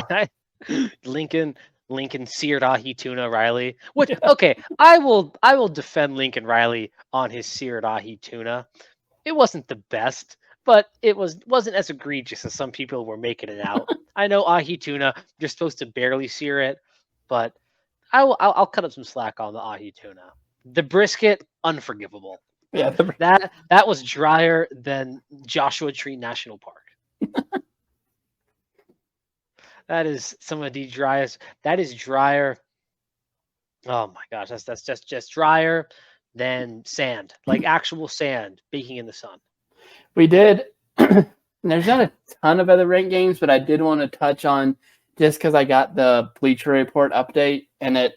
Lincoln seared ahi tuna Riley. Which okay, I will defend Lincoln Riley on his seared ahi tuna. It wasn't the best, but it wasn't as egregious as some people were making it out. I know ahi tuna, you're supposed to barely sear it, but I'll cut up some slack on the ahi tuna. The brisket, unforgivable. Yeah, that was drier than Joshua Tree National Park. That is some of the driest. That is drier. Oh my gosh, that's just drier than sand, like actual sand baking in the sun. We did. There's not a ton of other ranked games, but I did want to touch on, just because I got the Bleacher Report update, and it,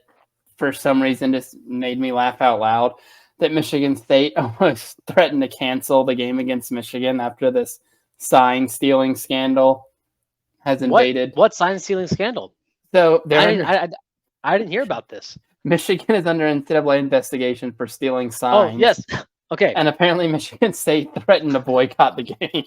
for some reason, just made me laugh out loud, that Michigan State almost threatened to cancel the game against Michigan after this sign-stealing scandal has invaded. What sign-stealing scandal? So I didn't hear about this. Michigan is under NCAA investigation for stealing signs. Oh, yes. Okay. And apparently Michigan State threatened to boycott the game.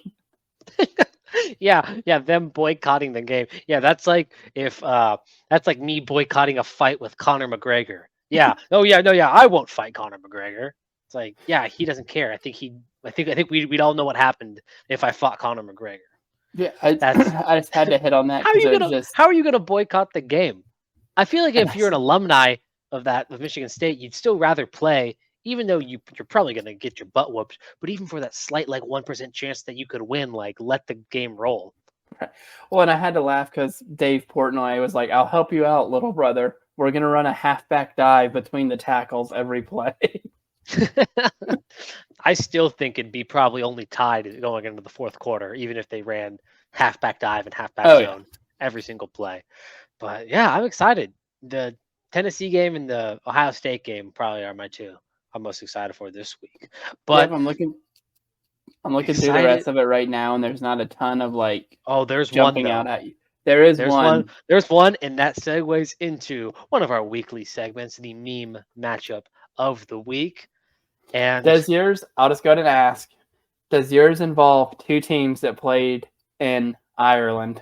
Yeah, them boycotting the game. Yeah, that's like that's like me boycotting a fight with Conor McGregor. Yeah. Oh yeah, no, yeah, I won't fight Conor McGregor. It's like, yeah, he doesn't care. I think we'd all know what happened if I fought Conor McGregor. Yeah, I just had to hit on that. How are you gonna boycott the game? I feel like if you're an alumni of Michigan State, you'd still rather play, even though you're probably going to get your butt whooped. But even for that slight, like 1% chance that you could win, like let the game roll. Well, and I had to laugh because Dave Portnoy was like, "I'll help you out, little brother. We're going to run a halfback dive between the tackles every play." I still think it'd be probably only tied going into the fourth quarter, even if they ran halfback dive and halfback zone every single play. But yeah, I'm excited. The Tennessee game and the Ohio State game probably are my two I'm most excited for this week. But I'm looking through the rest of it right now, and there's not a ton of there's jumping one out at you. There's one. There's one, and that segues into one of our weekly segments, the meme matchup of the week. And does yours? I'll just go ahead and ask. Does yours involve two teams that played in Ireland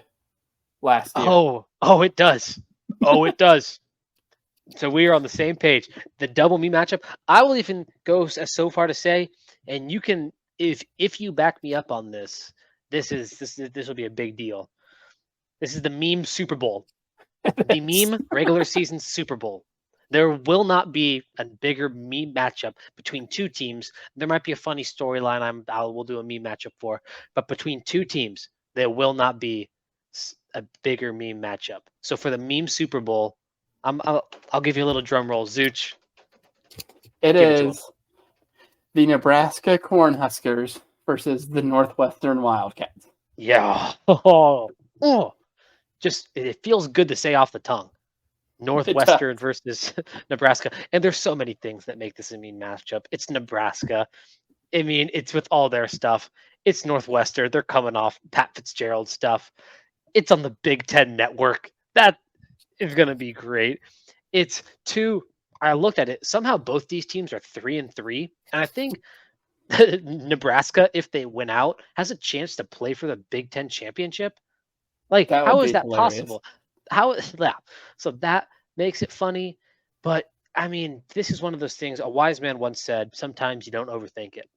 last year? Oh, it does. Oh, it does. So we are on the same page. The double meme matchup. I will even go so far to say, and you can, if you back me up on this, this will be a big deal. This is the meme Super Bowl. The meme regular season Super Bowl. There will not be a bigger meme matchup between two teams. There might be a funny storyline we'll do a meme matchup for, but between two teams, there will not be a bigger meme matchup. So for the meme Super Bowl, I'll give you a little drum roll, Zooch. It is the Nebraska Cornhuskers versus the Northwestern Wildcats. Yeah. Just it feels good to say off the tongue. Northwestern versus Nebraska. And there's so many things that make this a meme matchup. It's Nebraska. I mean, it's with all their stuff. It's Northwestern. They're coming off Pat Fitzgerald stuff. It's on the Big Ten Network. That is going to be great. It's two I looked at it. Somehow both these teams are 3-3, and I think Nebraska, if they win out, has a chance to play for the Big Ten championship. Like, That how would is be that hilarious. possible? How is that? So that makes it funny. But I mean, this is one of those things. A wise man once said, "Sometimes you don't overthink it."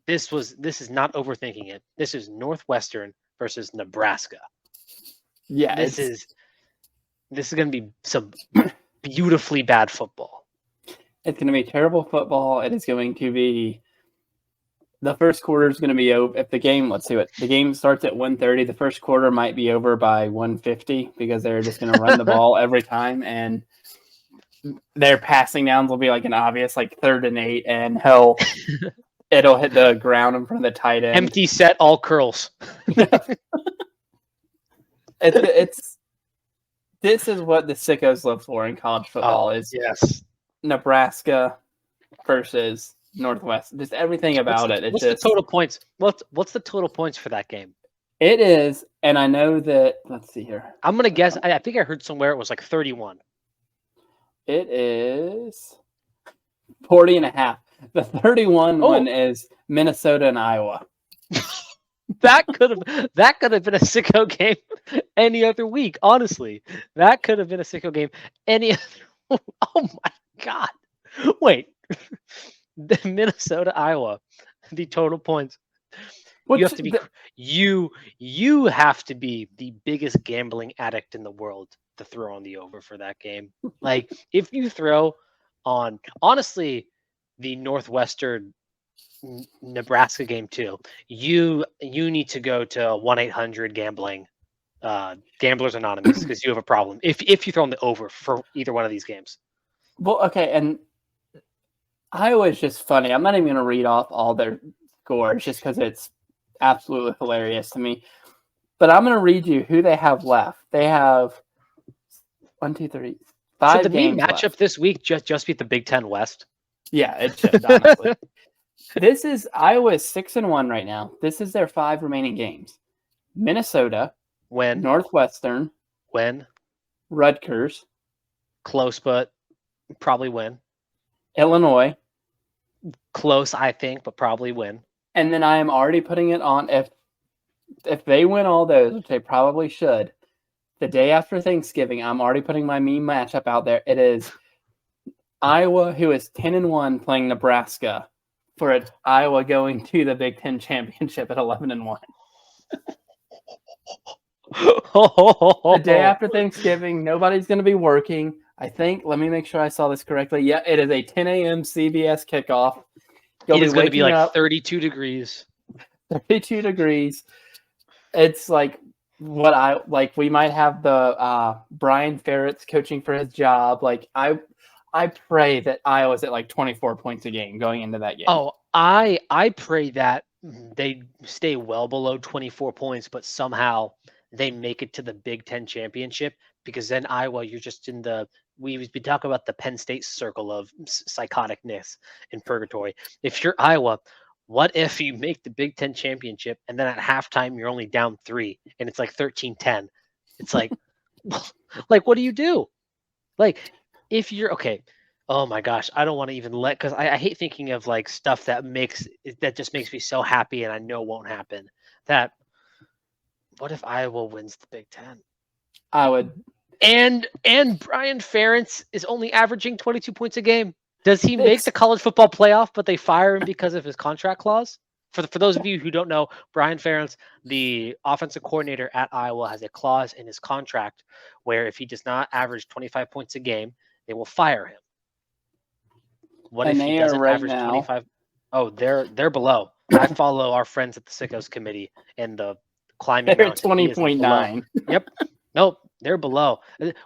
This is not overthinking it. This is Northwestern versus Nebraska. Yeah, This is going to be some beautifully bad football. It's going to be terrible football. It is going to be the first quarter is going to be over. If the game, let's see what the game starts at 1:30, the first quarter might be over by 1:50 because they're just going to run the ball every time, and their passing downs will be like an obvious like 3rd and 8, and it'll hit the ground in front of the tight end. Empty set, all curls. It's this is what the sickos look for in college football is yes. Nebraska versus Northwest. Just everything about it. What's the total points? What's the total points for that game? It is, and I know that. Let's see here. I'm gonna guess. I think I heard somewhere it was like 31. It is 40.5. The 31 one is Minnesota and Iowa. That could have been a sicko game any other week. Honestly, that could have been a sicko game any other. Oh my God! Wait, the Minnesota Iowa, the total points. You have to be you have to be the biggest gambling addict in the world to throw on the over for that game. Like if you throw on honestly the Northwestern Nebraska game too, you need to go to 1-800 gambling, Gamblers Anonymous, because you have a problem if you throw on the over for either one of these games. Well, okay, and Iowa is just funny. I'm not even going to read off all their scores just because it's absolutely hilarious to me. But I'm going to read you who they have left. They have 1, 2, 3, 5 Should the main games matchup left. this week just beat the Big Ten West? Yeah, it should, honestly. This is Iowa is 6-1 right now. This is their 5 remaining games. Minnesota, When Northwestern, Rutgers, close, but probably win. Illinois. Close, I think, but probably win. And then I am already putting it on if they win all those, which they probably should. The day after Thanksgiving, I'm already putting my meme matchup out there. It is Iowa, who is 10-1, playing Nebraska for Iowa going to the Big Ten championship at 11-1. The day after Thanksgiving, nobody's going to be working. I think. Let me make sure I saw this correctly. Yeah, it is a 10 a.m. CBS kickoff. It is going to be like 32 degrees. 32 degrees. It's like what I like. We might have the Brian Ferrett's coaching for his job. Like I pray that Iowa's at like 24 points a game going into that game. Oh, I pray that they stay well below 24 points, but somehow they make it to the Big Ten championship, because then Iowa, you're just in the we talk about the Penn State circle of psychoticness in purgatory. If you're Iowa, what if you make the Big Ten championship and then at halftime you're only down 3 and it's like 13-10? It's like, like what do you do? Like if you're okay. Oh my gosh, I don't want to even because I hate thinking of like stuff that just makes me so happy and I know won't happen. That what if Iowa wins the Big Ten? I would. And Brian Ferentz is only averaging 22 points a game. Does he make the college football playoff, but they fire him because of his contract clause? For those of you who don't know, Brian Ferentz, the offensive coordinator at Iowa, has a clause in his contract where if he does not average 25 points a game, they will fire him. What if he doesn't average 25? Oh, they're below. I follow our friends at the Sickos Committee and the climbing. They're at 20.9. Yep. Nope. They're below.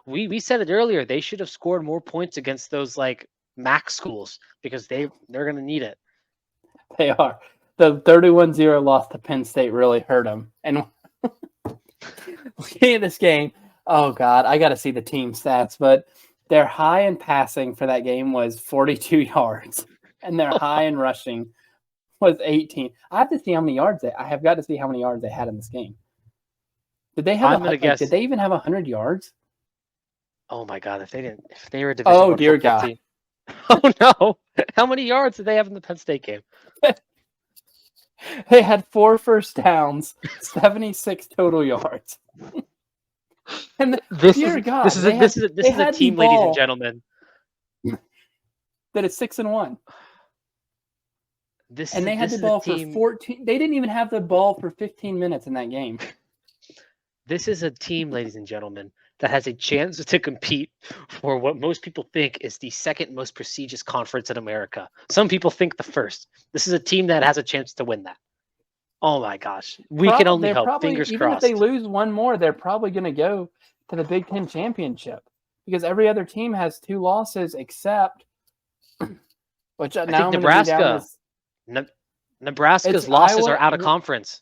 We said it earlier. They should have scored more points against those like MAC schools because they're going to need it. They are. The 31-0 loss to Penn State really hurt them. And looking at this game, oh God, I got to see the team stats. But their high in passing for that game was 42 yards, and their high in rushing was 18. I have to see how many yards I have got to see how many yards they had in this game. Did they have? Did they even have 100 yards? Oh my God! If they were a Division dear God! Team. Oh no! How many yards did they have in the Penn State game? They had 4 first downs, 76 total yards. And This is a team, ladies and gentlemen. That is 6-1. They had the ball for 14. They didn't even have the ball for 15 minutes in that game. This is a team, ladies and gentlemen, that has a chance to compete for what most people think is the second most prestigious conference in America. Some people think the first. This is a team that has a chance to win that. Oh my gosh. We can only hope. Fingers crossed. Even if they lose one more, they're probably going to go to the Big Ten championship because every other team has 2 losses except which I think Nebraska. Nebraska's losses are out of conference.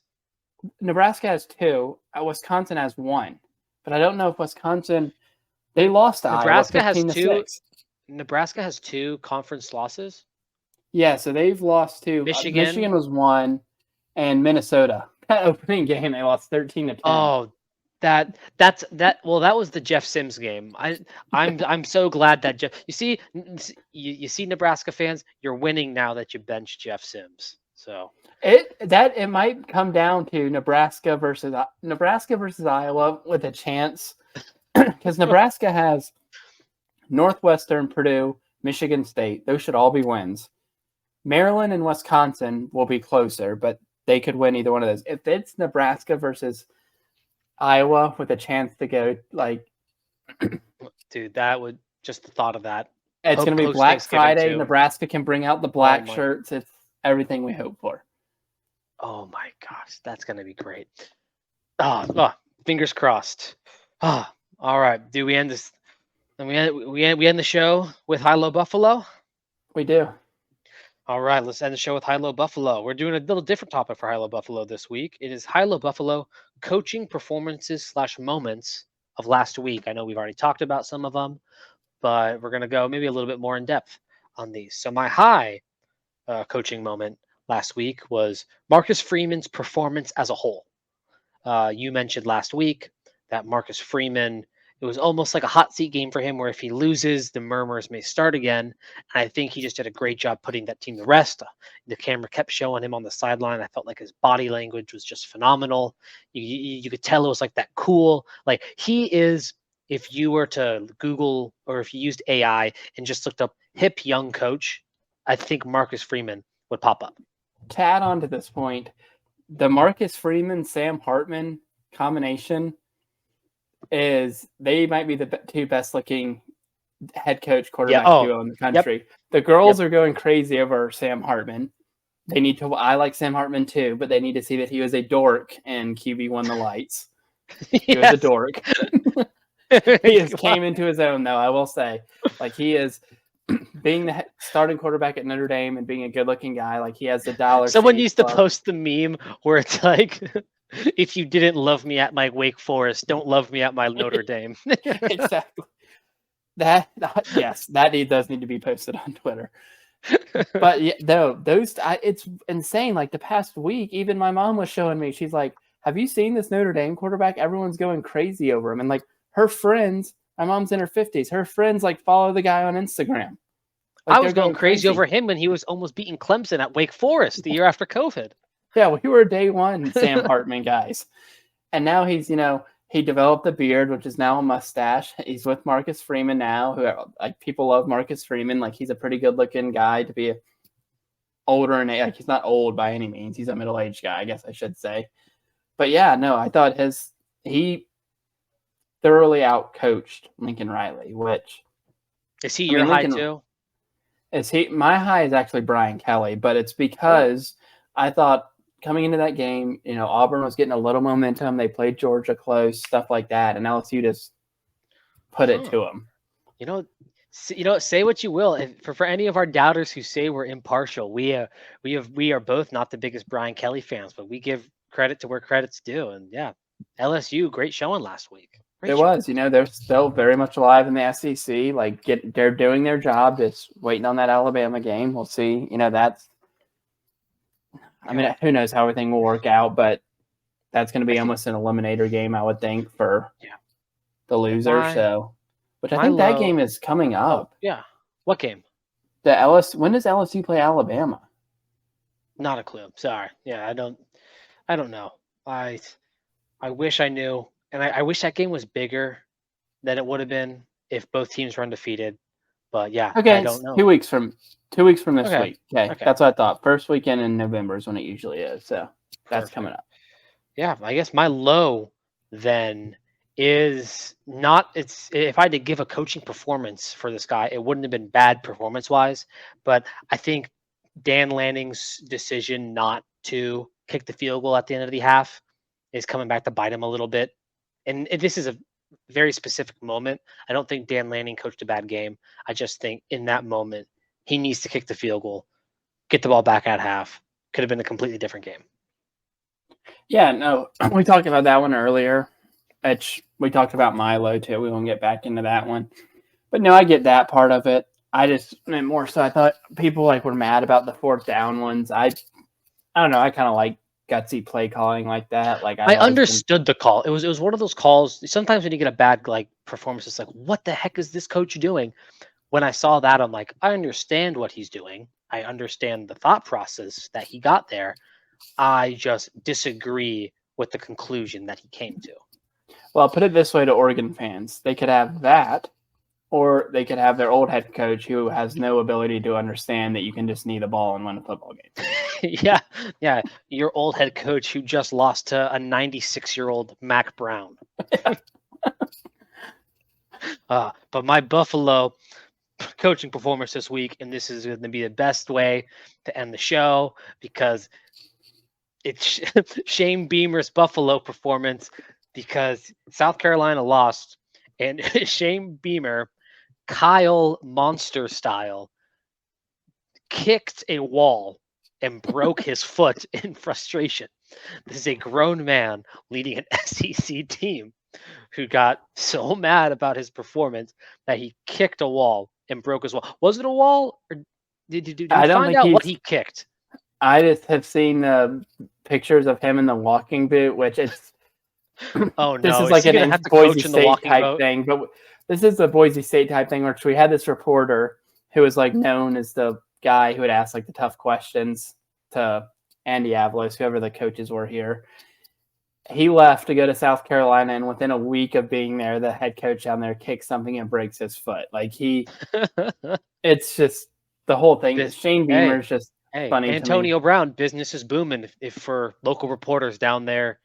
Nebraska has 2. Wisconsin has 1. But I don't know if Wisconsin they lost to Nebraska Iowa 15-6. Nebraska has 2 conference losses. Yeah, so they've lost to Michigan was 1 and Minnesota. That opening game they lost 13-10. Oh, that was the Jeff Sims game. I'm so glad that Jeff. You see Nebraska fans, you're winning now that you benched Jeff Sims. So it might come down to Nebraska versus Iowa with a chance because Nebraska has Northwestern, Purdue, Michigan State. Those should all be wins. Maryland and Wisconsin will be closer, but they could win either one of those. If it's Nebraska versus Iowa with a chance to go, dude, that would just the thought of that. It's going to be Black Friday. Nebraska can bring out the black shirts. It's everything we hope for. Oh my gosh, that's going to be great. Oh, fingers crossed. All right. Do we end this? We end the show with High-Low Buffalo? We do. All right, let's end the show with High-Low Buffalo. We're doing a little different topic for High-Low Buffalo this week. It is High-Low Buffalo coaching performances / moments of last week. I know we've already talked about some of them, but we're going to go maybe a little bit more in depth on these. So my high coaching moment last week was Marcus Freeman's performance as a whole. You mentioned last week that Marcus Freeman, it was almost like a hot seat game for him where if he loses, the murmurs may start again. And I think he just did a great job putting that team to rest. The camera kept showing him on the sideline. I felt like his body language was just phenomenal. You could tell it was like that cool. Like he is, if you were to Google or if you used AI and just looked up hip young coach, I think Marcus Freeman would pop up. To add on to this point, the Marcus Freeman, Sam Hartman combination is they might be the 2 best looking head coach quarterback duo in the country. Yep. The girls are going crazy over Sam Hartman. They need to. I like Sam Hartman too, but they need to see that he was a dork and QB won the lights. He was a dork. He came into his own, though. I will say, like he is being the starting quarterback at Notre Dame and being a good-looking guy. Like he has the dollar. Someone used to post the meme where it's like, if you didn't love me at my Wake Forest, don't love me at my Notre Dame. Exactly. That does need to be posted on Twitter. But yeah, though it's insane. Like the past week, even my mom was showing me. She's like, "Have you seen this Notre Dame quarterback? Everyone's going crazy over him." And like her friends, my mom's in her 50s. Her friends like follow the guy on Instagram. Like, I was going crazy over him when he was almost beating Clemson at Wake Forest the year after COVID. Yeah, we were day one Sam Hartman guys. And now he's, he developed a beard, which is now a mustache. He's with Marcus Freeman now, who like people love Marcus Freeman. Like he's a pretty good looking guy to be older and like he's not old by any means. He's a middle-aged guy, I guess I should say. But yeah, no, I thought he thoroughly out-coached Lincoln Riley, which is he your high too? My high is actually Brian Kelly, but it's because I thought coming into that game, Auburn was getting a little momentum. They played Georgia close, stuff like that, and LSU just put it to them. Say what you will. For any of our doubters who say we're impartial, we are both not the biggest Brian Kelly fans, but we give credit to where credit's due. And yeah, LSU, great showing last week. It was, they're still very much alive in the SEC. Like they're doing their job, just waiting on that Alabama game. We'll see. Who knows how everything will work out, but that's going to be almost an eliminator game, I would think, for the loser. Which I think that game is coming up. Yeah. What game? When does LSU play Alabama? Not a clue. Sorry. Yeah, I don't know. I wish I knew, and I wish that game was bigger than it would have been if both teams were undefeated. But yeah, Okay, I don't know. 2 weeks from this Okay. week. Okay, that's what I thought. First weekend in November is when it usually is. So that's coming up. Yeah, I guess my low then is not. It's if I had to give a coaching performance for this guy, it wouldn't have been bad performance wise. But I think Dan Lanning's decision not to kick the field goal at the end of the half is coming back to bite him a little bit. And this is a very specific moment. I don't think Dan Lanning coached a bad game. I just think in that moment, he needs to kick the field goal, get the ball back at half. Could have been a completely different game. Yeah, no, we talked about that one earlier. We talked about Milo too. We won't get back into that one. But no, I get that part of it. I just meant more so I thought people were mad about the 4th down ones. I don't know. I kind of like gutsy play calling like that. I understood the call. It was one of those calls. Sometimes when you get a bad performance, it's like, what the heck is this coach doing? When I saw that, I'm like, I understand what he's doing. I understand the thought process that he got there. I just disagree with the conclusion that he came to. Well, I'll put it this way to Oregon fans. They could have that, or they could have their old head coach who has no ability to understand that you can just knee the ball and win a football game. Yeah. Your old head coach who just lost to a 96-year-old Mac Brown. But my Buffalo coaching performance this week, and this is going to be the best way to end the show because it's Shane Beamer's Buffalo performance because South Carolina lost, and Shane Beamer, Kyle Monster style, kicked a wall and broke his foot in frustration. This is a grown man leading an SEC team who got so mad about his performance that he kicked a wall and broke his wall. Was it a wall, or did you find out what he kicked? I just have seen pictures of him in the walking boot, which it's oh no, this is like an Boise State type thing. But this is a Boise State type thing, which we had this reporter who was known as the guy who would ask the tough questions to Andy Avalos, whoever the coaches were here. He left to go to South Carolina, and within a week of being there, the head coach down there kicks something and breaks his foot. It's just the whole thing. Shane Beamer's just funny. Antonio Brown, business is booming. If for local reporters down there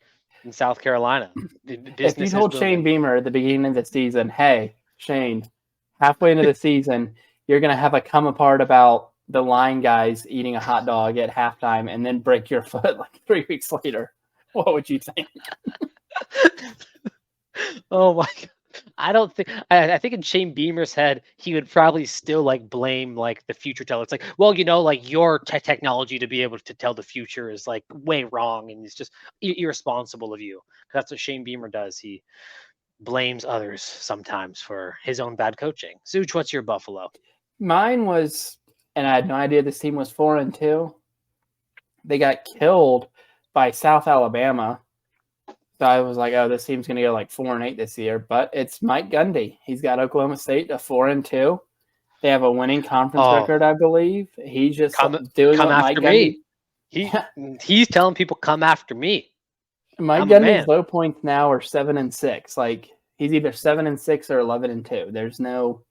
in South Carolina, if you told Shane Beamer at the beginning of the season, "Hey, Shane, halfway into the season, you're going to have a come apart about the line guys eating a hot dog at halftime, and then break your foot 3 weeks later," what would you think? Oh my God. I think in Shane Beamer's head, he would probably still blame the future teller. It's your technology to be able to tell the future is way wrong, and it's just irresponsible of you. That's what Shane Beamer does. He blames others sometimes for his own bad coaching. Zooch, what's your Buffalo? Mine was, and I had no idea this team was 4-2. They got killed by South Alabama. So I was like, oh, this team's going to go 4-8 this year. But it's Mike Gundy. He's got Oklahoma State to 4-2. They have a winning conference record, I believe. He's just doing what Mike Gundy. He's telling people, come after me. Mike Gundy's low points now are 7-6. He's either 7-6 or 11-2. There's no.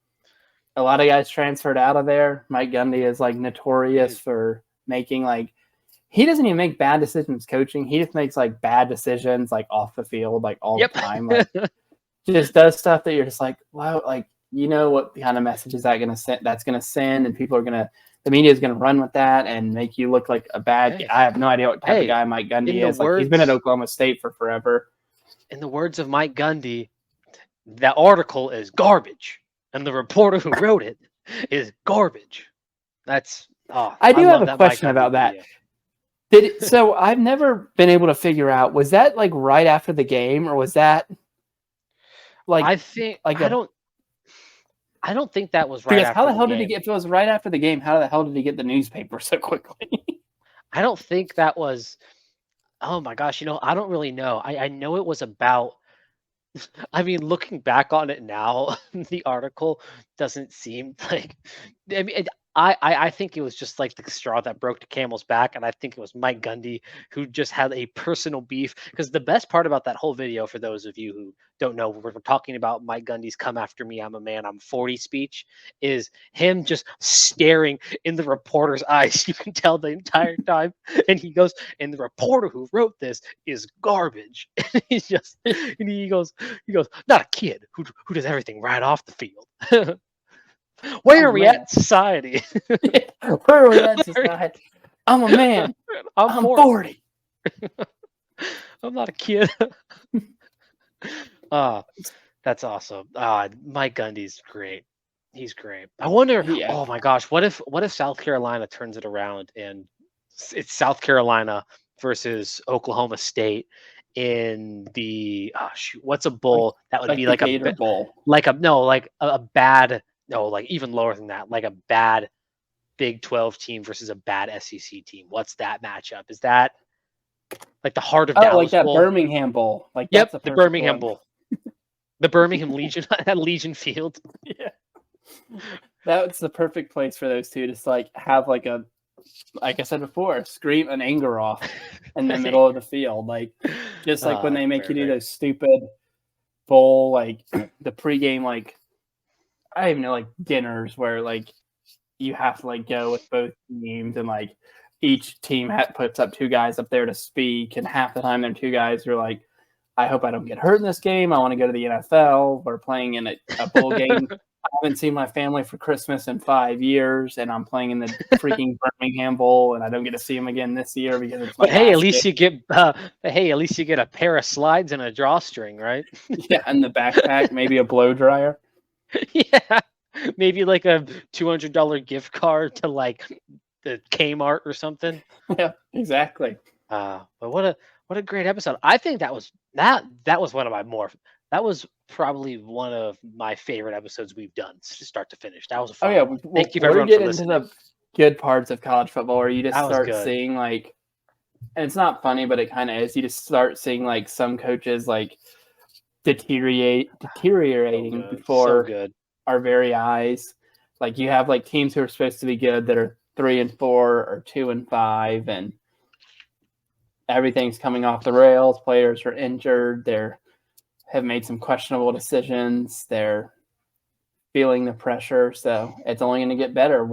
A lot of guys transferred out of there. Mike Gundy is notorious for making he doesn't even make bad decisions coaching. He just makes bad decisions off the field all the time. Just does stuff that you're just wow, what kind of message is that going to send? That's going to send, and the media is going to run with that and make you look like a bad guy. I have no idea what type of guy Mike Gundy is. He's been at Oklahoma State for forever. In the words of Mike Gundy, that article is garbage, and the reporter who wrote it is garbage. That's I do have a question about that. So I've never been able to figure out, was that right after the game, or was that I think I don't think that was right. Because after how the hell game. Did he get? If it was right after the game, how the hell did he get the newspaper so quickly? I don't think that was. Oh my gosh! I don't really know. I know it was about. I mean, looking back on it now, the article doesn't seem I think it was just like the straw that broke the camel's back, and I think it was Mike Gundy who just had a personal beef. Because the best part about that whole video, for those of you who don't know, we're talking about Mike Gundy's "Come After Me, I'm a Man, I'm 40" speech, is him just staring in the reporter's eyes. You can tell the entire time, and he goes, "And the reporter who wrote this is garbage." And he's just, and he goes, "Not a kid who does everything right off the field." Where are we at in society? Where are we at in society? I'm a man. I'm 40. I'm not a kid. That's awesome. Mike Gundy's great. He's great. I wonder. Yeah. Oh my gosh, what if South Carolina turns it around and it's South Carolina versus Oklahoma State in the what's a bowl that would be like a Gator Bowl, like a bad. No, like even lower than that, like a bad Big 12 team versus a bad SEC team. What's that matchup? Is that like the Heart of Dallas like that Bowl? Birmingham Bowl? Like Yep, that's the Birmingham Bowl. The Birmingham Legion at Legion Field. Yeah, that's the perfect place for those two to like have like I said before, scream an anger off in the middle of the field, like just like when they make you do those stupid bowl, like the pregame, like I don't even know, like dinners where like you have to like go with both teams and like each team puts up two guys up there to speak, and half the time them two guys are like, I hope I don't get hurt in this game. I want to go to the NFL. We're playing in a bowl game. I haven't seen my family for Christmas in 5 years, and I'm playing in the freaking Birmingham Bowl, and I don't get to see them again this year because it's my But hey, at least you get a pair of slides and a drawstring, right? Yeah, and the backpack, maybe a blow dryer. Yeah, maybe like a $200 gift card to like the Kmart or something. Yeah, exactly. But what a great episode! I think that was one of my that was probably one of my favorite episodes we've done, start to finish. That was a fun. Oh yeah, one. Thank you for everyone everyone for listening. Into the good parts of college football, where you just start seeing like, and it's not funny, but it kind of is. You just start seeing like some coaches like deteriorating before our very eyes. Like you have like teams who are supposed to be good that are 3-4 or 2-5, and everything's coming off the rails. Players are injured. Have made some questionable decisions. They're feeling the pressure, so it's only going to get better.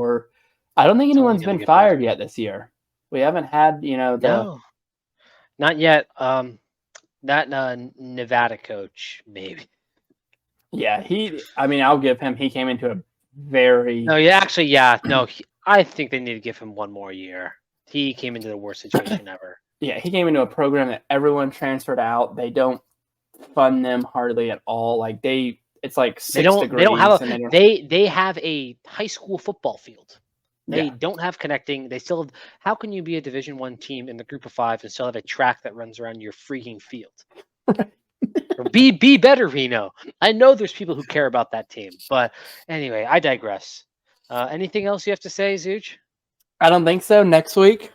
I don't think anyone's been fired yet this year. We haven't had, no, not yet. That Nevada coach, maybe. Yeah, I'll give him. He came into a very. No, yeah, actually, yeah, no. I think they need to give him one more year. He came into the worst situation ever. Yeah, he came into a program that everyone transferred out. They don't fund them hardly at all. Like it's like 6 degrees. They don't have they have a high school football field. They don't have connecting. They still have, how can you be a Division I team in the group of 5 and still have a track that runs around your freaking field? Be better, Reno. I know there's people who care about that team, but anyway, I digress. Anything else you have to say, Zooch? I don't think so. Next week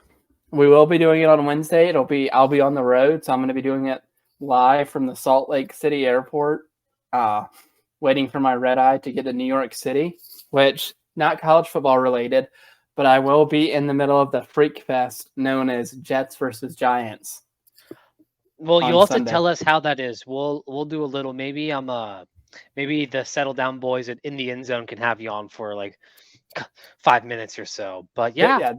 we will be doing it on Wednesday. I'll be on the road, so I'm going to be doing it live from the Salt Lake City airport, waiting for my red eye to get to New York City, which not college football related, but I will be in the middle of the freak fest known as Jets versus Giants. Well, you'll have to tell us how that is. We'll do a little. Maybe maybe the Settle Down Boys in the End Zone can have you on for like 5 minutes or so. But yeah,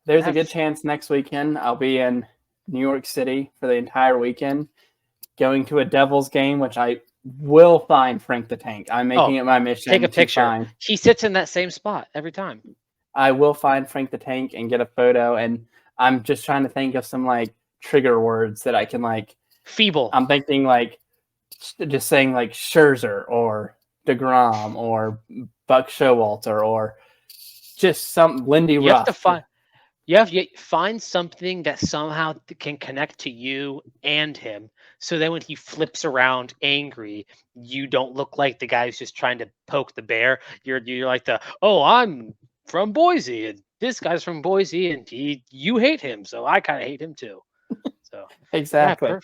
there's a good chance next weekend I'll be in New York City for the entire weekend, going to a Devils game, which I will find Frank the Tank. I'm making it my mission. Take a picture. He sits in that same spot every time. I will find Frank the Tank and get a photo, and I'm just trying to think of some like trigger words that I can like. Feeble. I'm thinking like just saying like Scherzer or DeGrom or Buck Showalter or just some Lindy Ruff. You have to find something that somehow can connect to you and him, so then when he flips around angry, you don't look like the guy who's just trying to poke the bear. You're like I'm from Boise, and this guy's from Boise, and you hate him, so I kind of hate him too. So exactly. Yeah,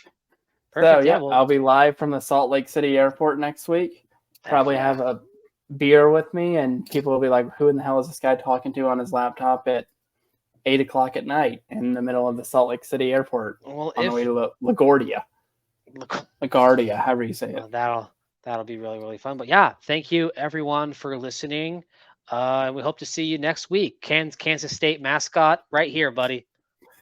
perfect. So I'll be live from the Salt Lake City airport next week. Probably have a beer with me, and people will be like, "Who in the hell is this guy talking to on his laptop at 8:00 at night in the middle of the Salt Lake City airport Well, on the way to LaGuardia?" LaGuardia, however you say it. That'll be really, really fun. But yeah, thank you everyone for listening. And we hope to see you next week. Kansas State mascot right here, buddy.